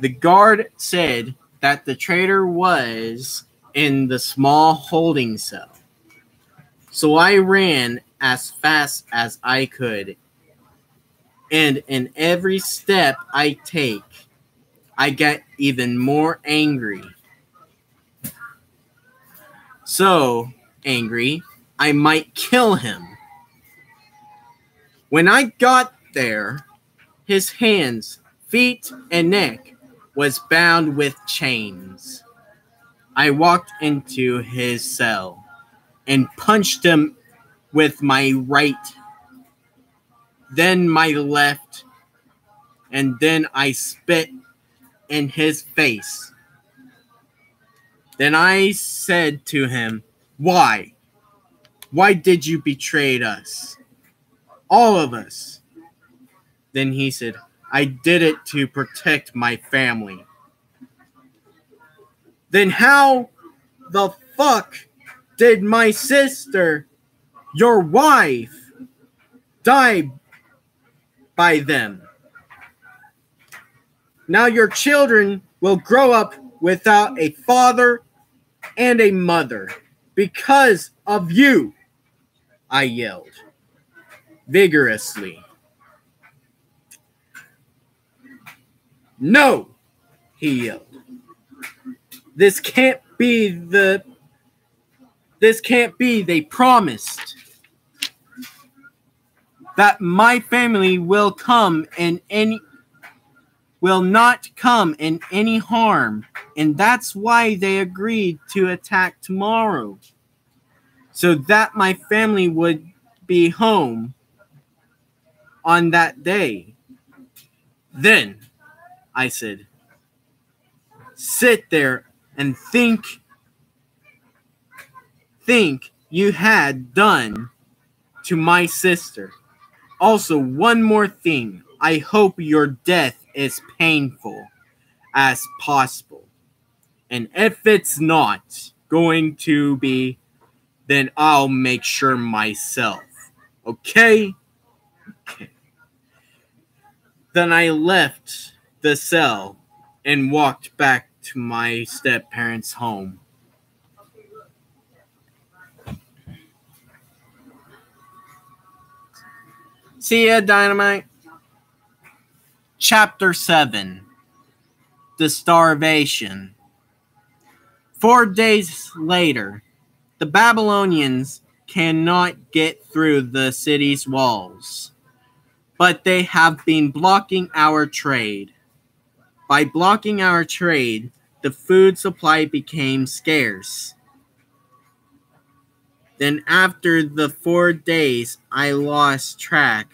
The guard said that the traitor was in the small holding cell. So I ran as fast as I could, and in every step I take, I get even more angry. So angry, I might kill him. When I got there, his hands, feet, and neck was bound with chains. I walked into his cell and punched him with my right, then my left, and then I spit in his face. Then I said to him, "Why? Why did you betray us? All of us." Then he said, "I did it to protect my family." Then how the fuck did my sister, your wife, die by them? Now your children will grow up without a father and a mother because of you, I yelled vigorously. "No," he yelled. This can't be, they promised that my family will not come in any harm, and that's why they agreed to attack tomorrow, so that my family would be home on that day. Then I said, "Sit there and think you had done to my sister. Also, one more thing. I hope your death is painful as possible. And if it's not going to be, then I'll make sure myself. Okay?" Okay. Then I left the cell and walked back to my step-parents' home. See ya, Dynamite. Chapter 7. The Starvation. 4 days later, the Babylonians cannot get through the city's walls, but they have been blocking our trade. By blocking our trade, the food supply became scarce. Then after the 4 days, I lost track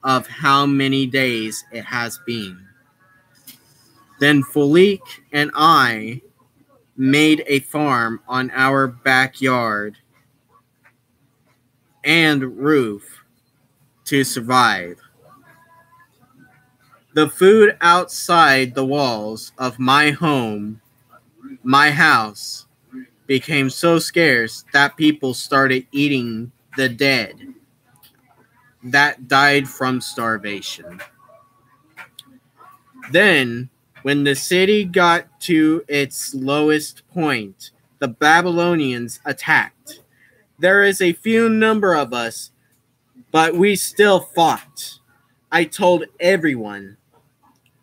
of how many days it has been. Then Philippe and I made a farm on our backyard and roof to survive. The food outside the walls of my house, became so scarce that people started eating the dead that died from starvation. Then, when the city got to its lowest point, the Babylonians attacked. There is a few number of us, but we still fought. I told everyone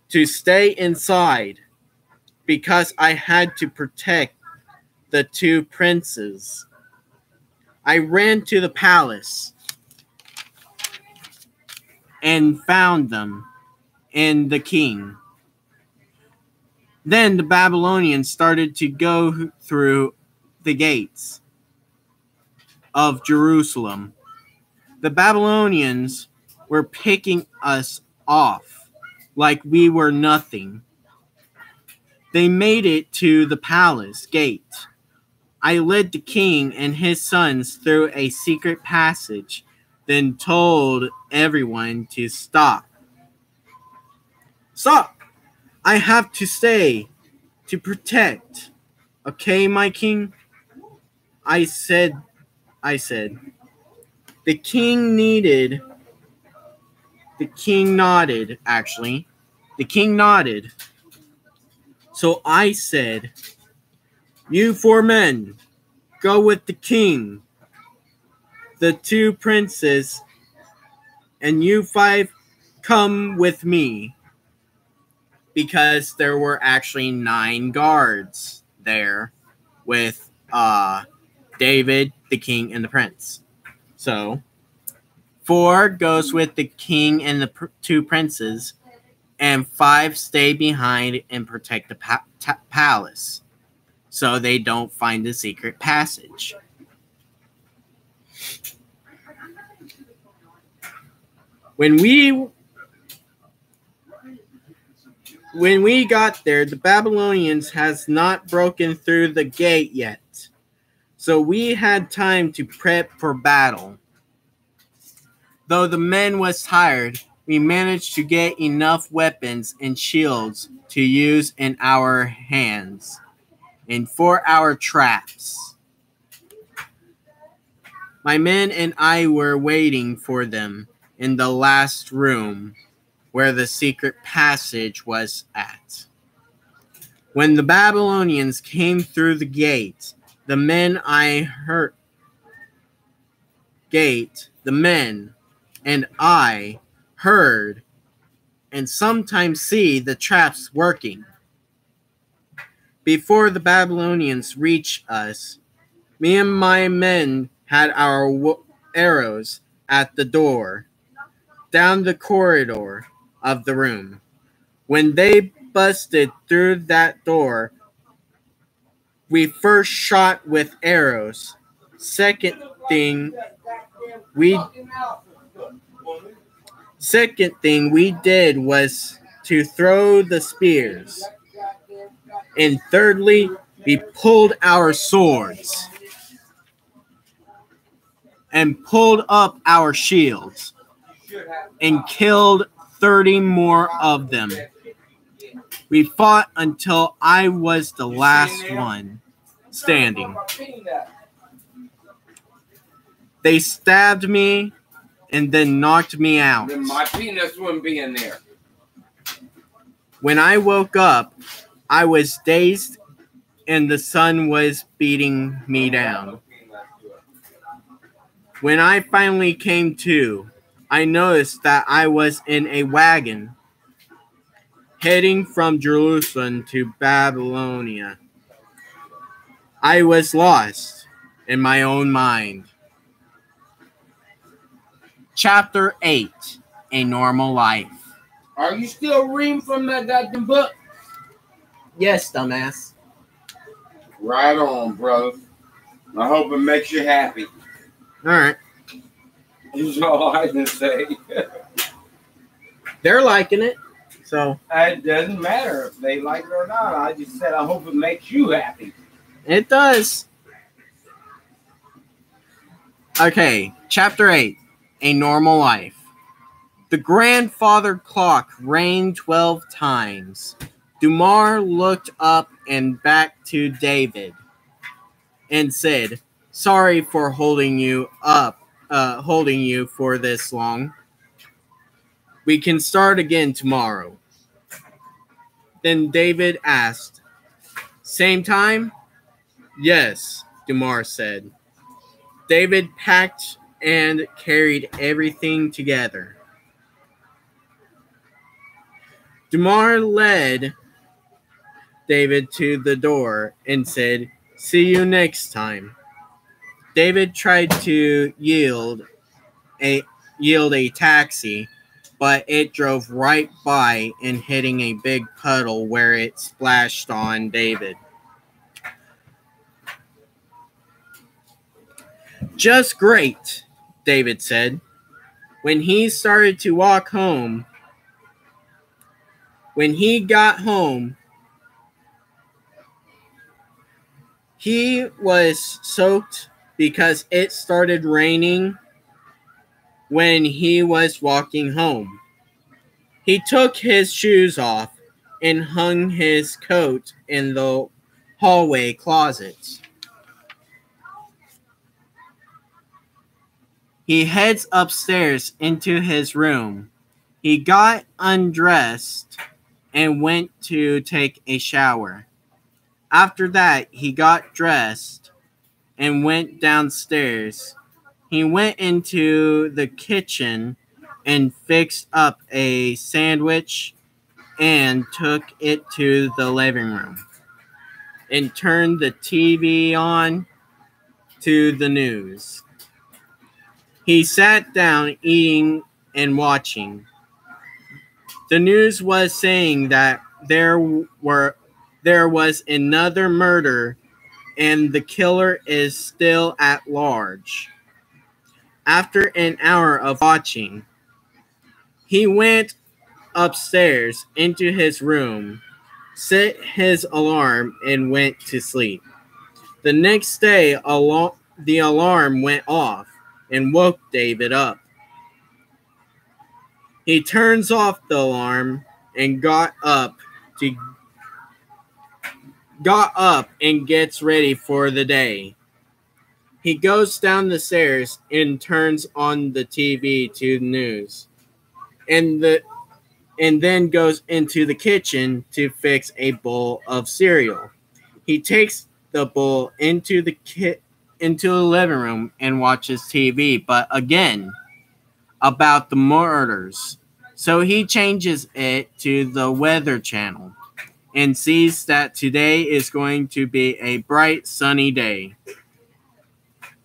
to stay inside because I had to protect the two princes. I ran to the palace and found them and the king. Then the Babylonians started to go through the gates of Jerusalem. The Babylonians were picking us off like we were nothing. They made it to the palace gate. I led the king and his sons through a secret passage, then told everyone to stop. Stop! I have to stay to protect. Okay, my king? I said. The king nodded, actually. The king nodded. So I said, you 4 men, go with the king. The 2 princes, and you 5 come with me. Because there were actually 9 guards there with David, the king, and the prince. So 4 goes with the king and the 2 princes, and 5 stay behind and protect the palace so they don't find the secret passage. When we got there, the Babylonians has not broken through the gate yet, so we had time to prep for battle. Though the men was tired, we managed to get enough weapons and shields to use in our hands and for our traps. My men and I were waiting for them in the last room where the secret passage was at. When the Babylonians came through the gate, the men and I heard and sometimes see the traps working. Before the Babylonians reached us, me and my men had our arrows at the door, down the corridor of the room. When they busted through that door, we first shot with arrows. Second thing we did was to throw the spears. And thirdly, we pulled our swords and pulled up our shields and killed 30 more of them. We fought until I was the last one standing. They stabbed me and then knocked me out. Then my penis wouldn't be in there. When I woke up, I was dazed and the sun was beating me down. When I finally came to, I noticed that I was in a wagon heading from Jerusalem to Babylonia. I was lost in my own mind. Chapter 8, A Normal Life. Are you still reading from that goddamn book? Yes, dumbass. Right on, brother. I hope it makes you happy. All right. That's all I can say. They're liking it, so. It doesn't matter if they like it or not. I just said I hope it makes you happy. It does. Okay, Chapter 8, A Normal Life. The grandfather clock rang 12 times. Dumar looked up and back to David and said, "Sorry for holding you for this long. We can start again tomorrow." Then David asked, "Same time?" "Yes," Dumar said. David packed and carried everything together. Dumar led David to the door and said, "See you next time." David tried to yield a taxi, but it drove right by and hitting a big puddle where it splashed on David. Just great, David said. When he started to walk home, when he got home, he was soaked because it started raining when he was walking home. He took his shoes off and hung his coat in the hallway closet. He heads upstairs into his room. He got undressed and went to take a shower. After that, he got dressed and went downstairs. He went into the kitchen and fixed up a sandwich and took it to the living room and turned the TV on to the news. He sat down eating and watching. The news was saying that there was another murder and the killer is still at large. After an hour of watching, he went upstairs into his room, set his alarm, and went to sleep. The next day, the alarm went off and woke David up. He turns off the alarm and got up and gets ready for the day. He goes down the stairs and turns on the TV to the news, and then goes into the kitchen to fix a bowl of cereal. He takes the bowl into the living room and watches TV, but again about the murders. So he changes it to the Weather Channel and sees that today is going to be a bright, sunny day.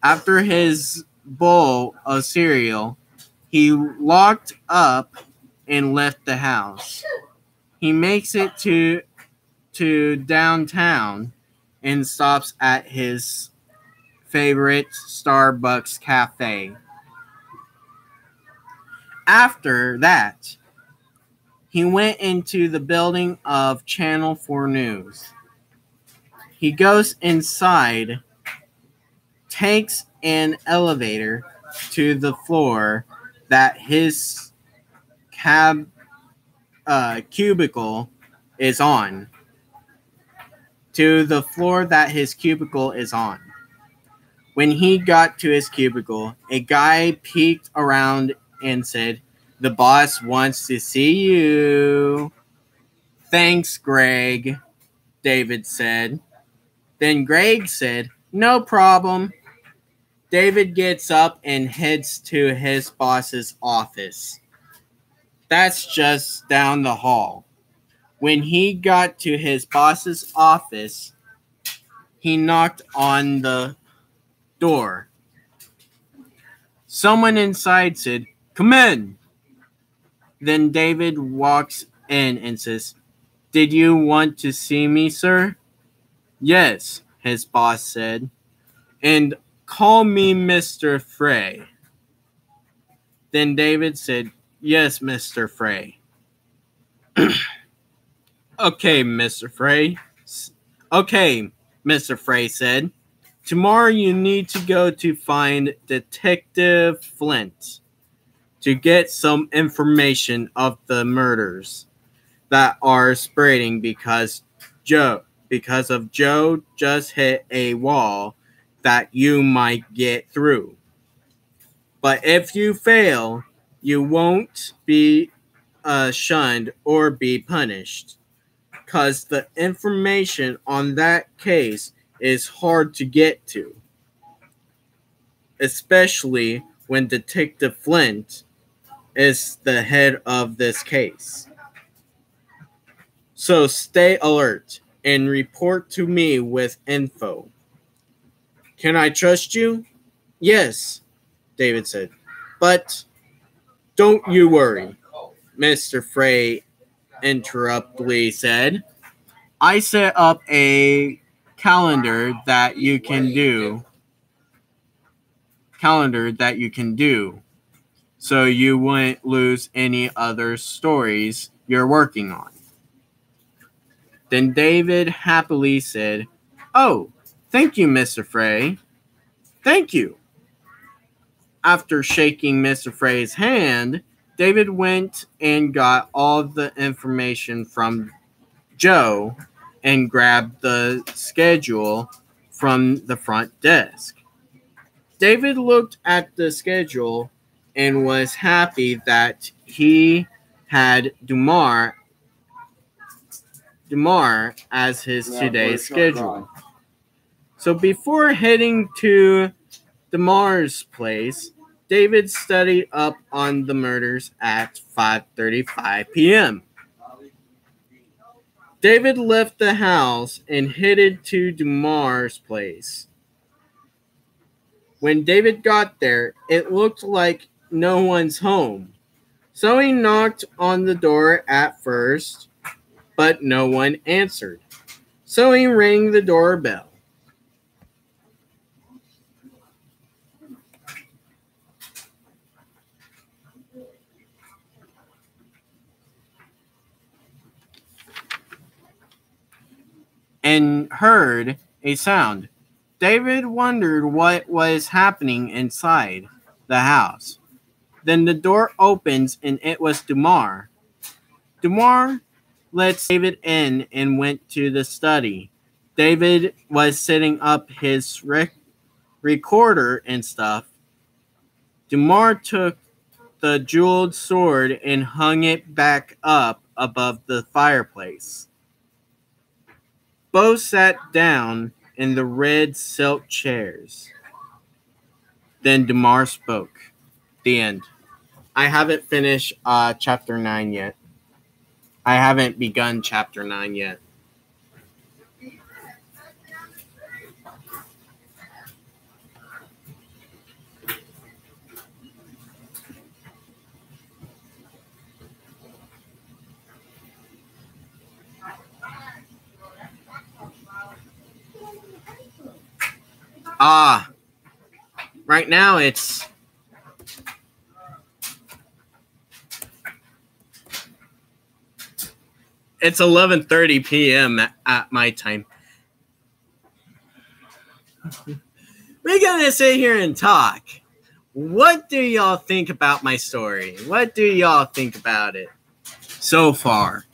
After his bowl of cereal, he locked up and left the house. He makes it to downtown and stops at his favorite Starbucks cafe. After that, he went into the building of Channel 4 News. He goes inside, takes an elevator to the floor that his cubicle is on. When he got to his cubicle, a guy peeked around and said, "The boss wants to see you." "Thanks, Greg," David said. Then Greg said, "No problem." David gets up and heads to his boss's office. That's just down the hall. When he got to his boss's office, he knocked on the door. Someone inside said, "Come in." Then David walks in and says, "Did you want to see me, sir?" "Yes," his boss said. "And call me Mr. Frey." Then David said, "Yes, Mr. Frey." Okay, Mr. Frey. "Okay," Mr. Frey said. "Tomorrow you need to go to find Detective Flint to get some information of the murders that are spreading because of Joe just hit a wall that you might get through. But if you fail, you won't be shunned or be punished, because the information on that case is hard to get to, especially when Detective Flint is the head of this case. So stay alert and report to me with info." "Can I trust you?" "Yes," David said. "But don't you worry. Mr. Frey interruptly said. I set up a calendar that you can do. So you wouldn't lose any other stories you're working on. Then David happily said, "Oh, thank you, Mr. Frey. Thank you." After shaking Mr. Frey's hand, David went and got all the information from Joe and grabbed the schedule from the front desk. David looked at the schedule and was happy that he had Dumar as his today's schedule. So before heading to Dumar's place, David studied up on the murders at 5:35 p.m. David left the house and headed to Dumar's place. When David got there, it looked like no one's home. So he knocked on the door at first, but no one answered. So he rang the doorbell. And heard a sound. David wondered what was happening inside the house. Then the door opens and it was Dumar. Dumar lets David in and went to the study. David was setting up his recorder and stuff. Dumar took the jeweled sword and hung it back up above the fireplace. Both sat down in the red silk chairs. Then Dumar spoke. The end. I haven't finished chapter 9 yet. I haven't begun chapter 9 yet. Right now it's 11:30 p.m. at my time. We're gonna sit here and talk. What do y'all think about my story? What do y'all think about it so far?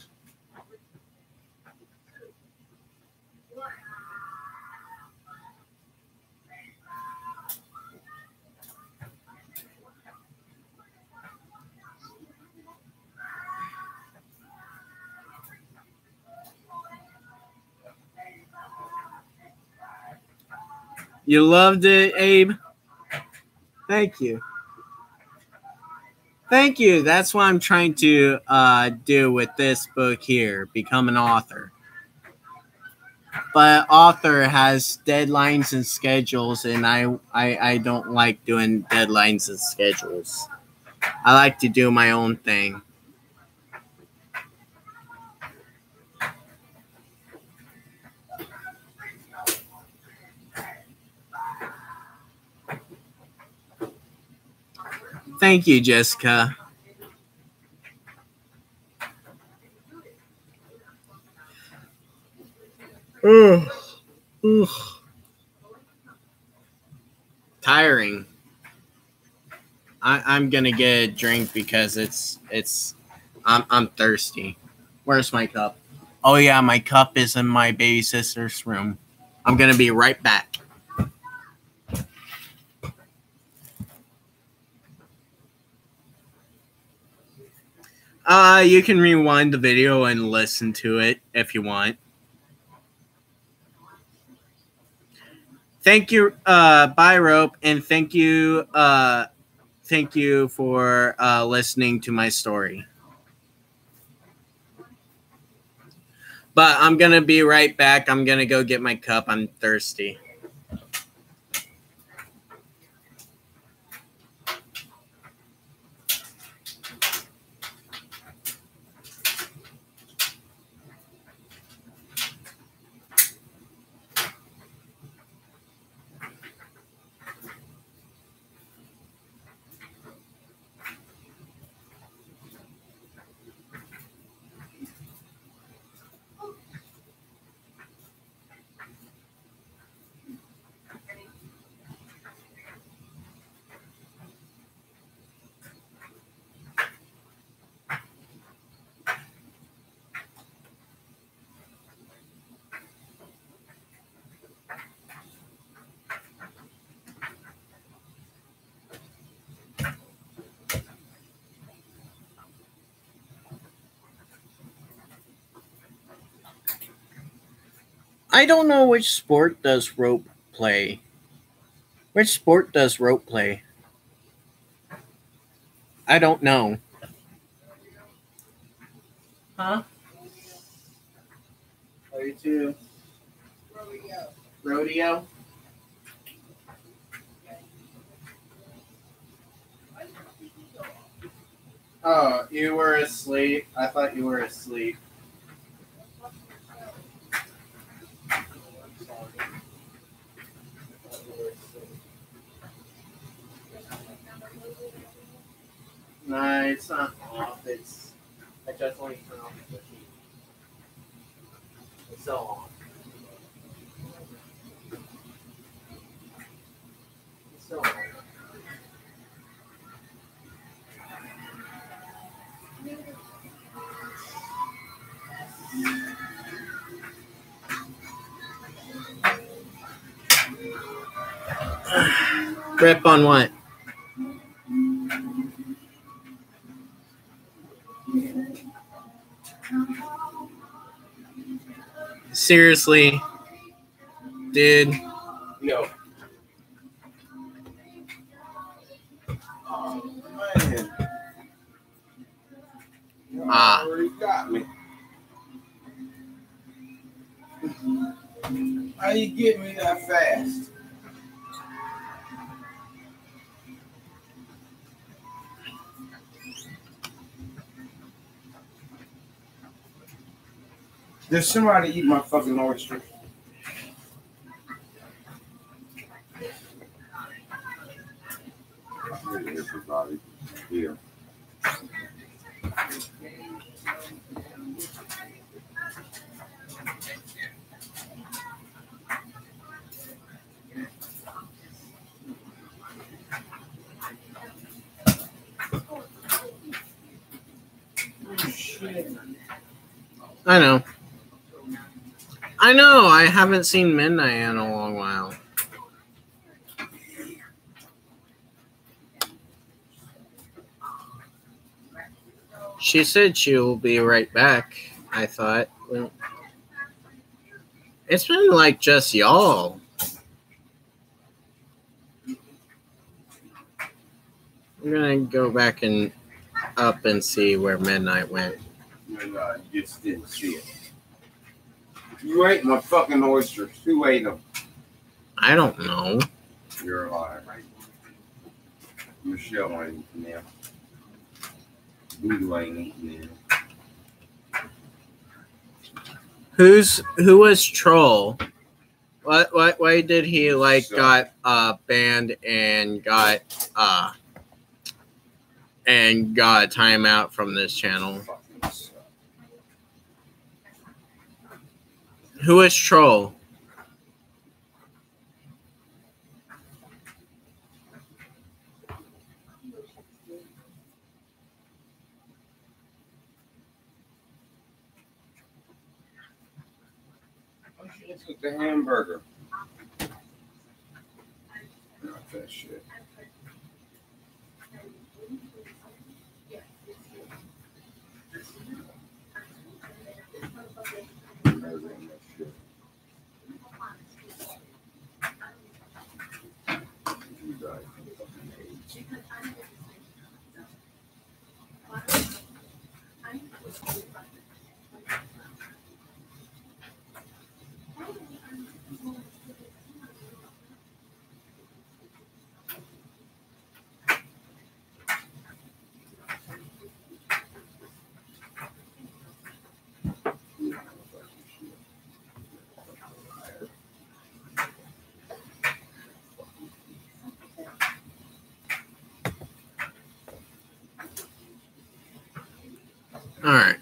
You loved it, Abe? Thank you. Thank you. That's what I'm trying to do with this book here, become an author. But author has deadlines and schedules, and I don't like doing deadlines and schedules. I like to do my own thing. Thank you, Jessica. Tiring. I'm gonna get a drink because I'm thirsty. Where's my cup? Oh yeah, my cup is in my baby sister's room. I'm gonna be right back. You can rewind the video and listen to it if you want. Thank you, bye Rope, and thank you for listening to my story. But I'm gonna be right back. I'm gonna go get my cup. I'm thirsty. I don't know which sport does rope play. Which sport does rope play? I don't know. Huh? 32. Rodeo? Oh, you were asleep? I thought you were asleep. No, it's not off. I just want to turn off the heat. It's still on. It's still on. Rip on what? Seriously, dude. Yo. Oh, man. You already got me. How you get me that fast? Did somebody eat my fucking oysters? Everybody here. I know. I know. I haven't seen Midnight in a long while. She said she'll be right back, I thought. Well, it's been like just y'all. I'm gonna go back and up and see where Midnight went. No, I just didn't see it. You ate my fucking oysters. Who ate them? I don't know. You're a liar. Michelle ain't eating them. Voodoo ain't eating them. Who was Troll? Why did he got banned and got a timeout from this channel? Who is Troll? Let's cook the hamburger. Not that shit. All right.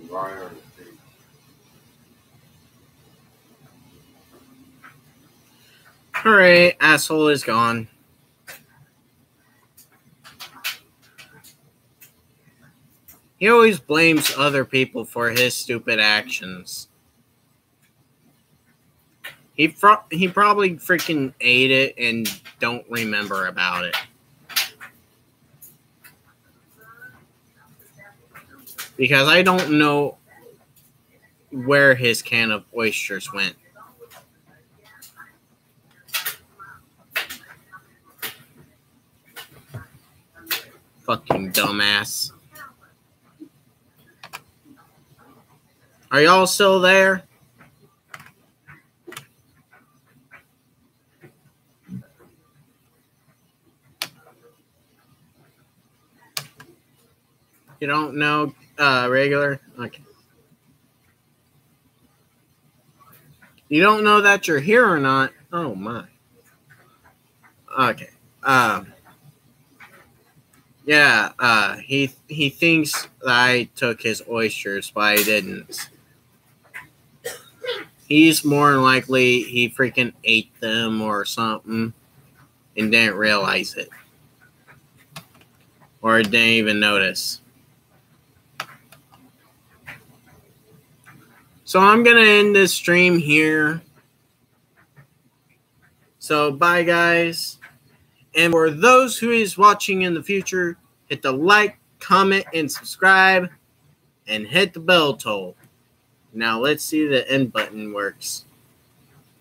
Why are they? Alright, asshole is gone. He always blames other people for his stupid actions. He probably freaking ate it and don't remember about it. Because I don't know where his can of oysters went. Fucking dumbass. Are y'all still there? You don't know regular? Okay. You don't know that you're here or not? Oh my. Okay. Yeah, he thinks that I took his oysters, but I didn't. He's more than likely he freaking ate them or something and didn't realize it. Or didn't even notice. So I'm going to end this stream here. So bye guys. And for those who is watching in the future, hit the like, comment, and subscribe. And hit the bell toll. Now let's see if the end button works.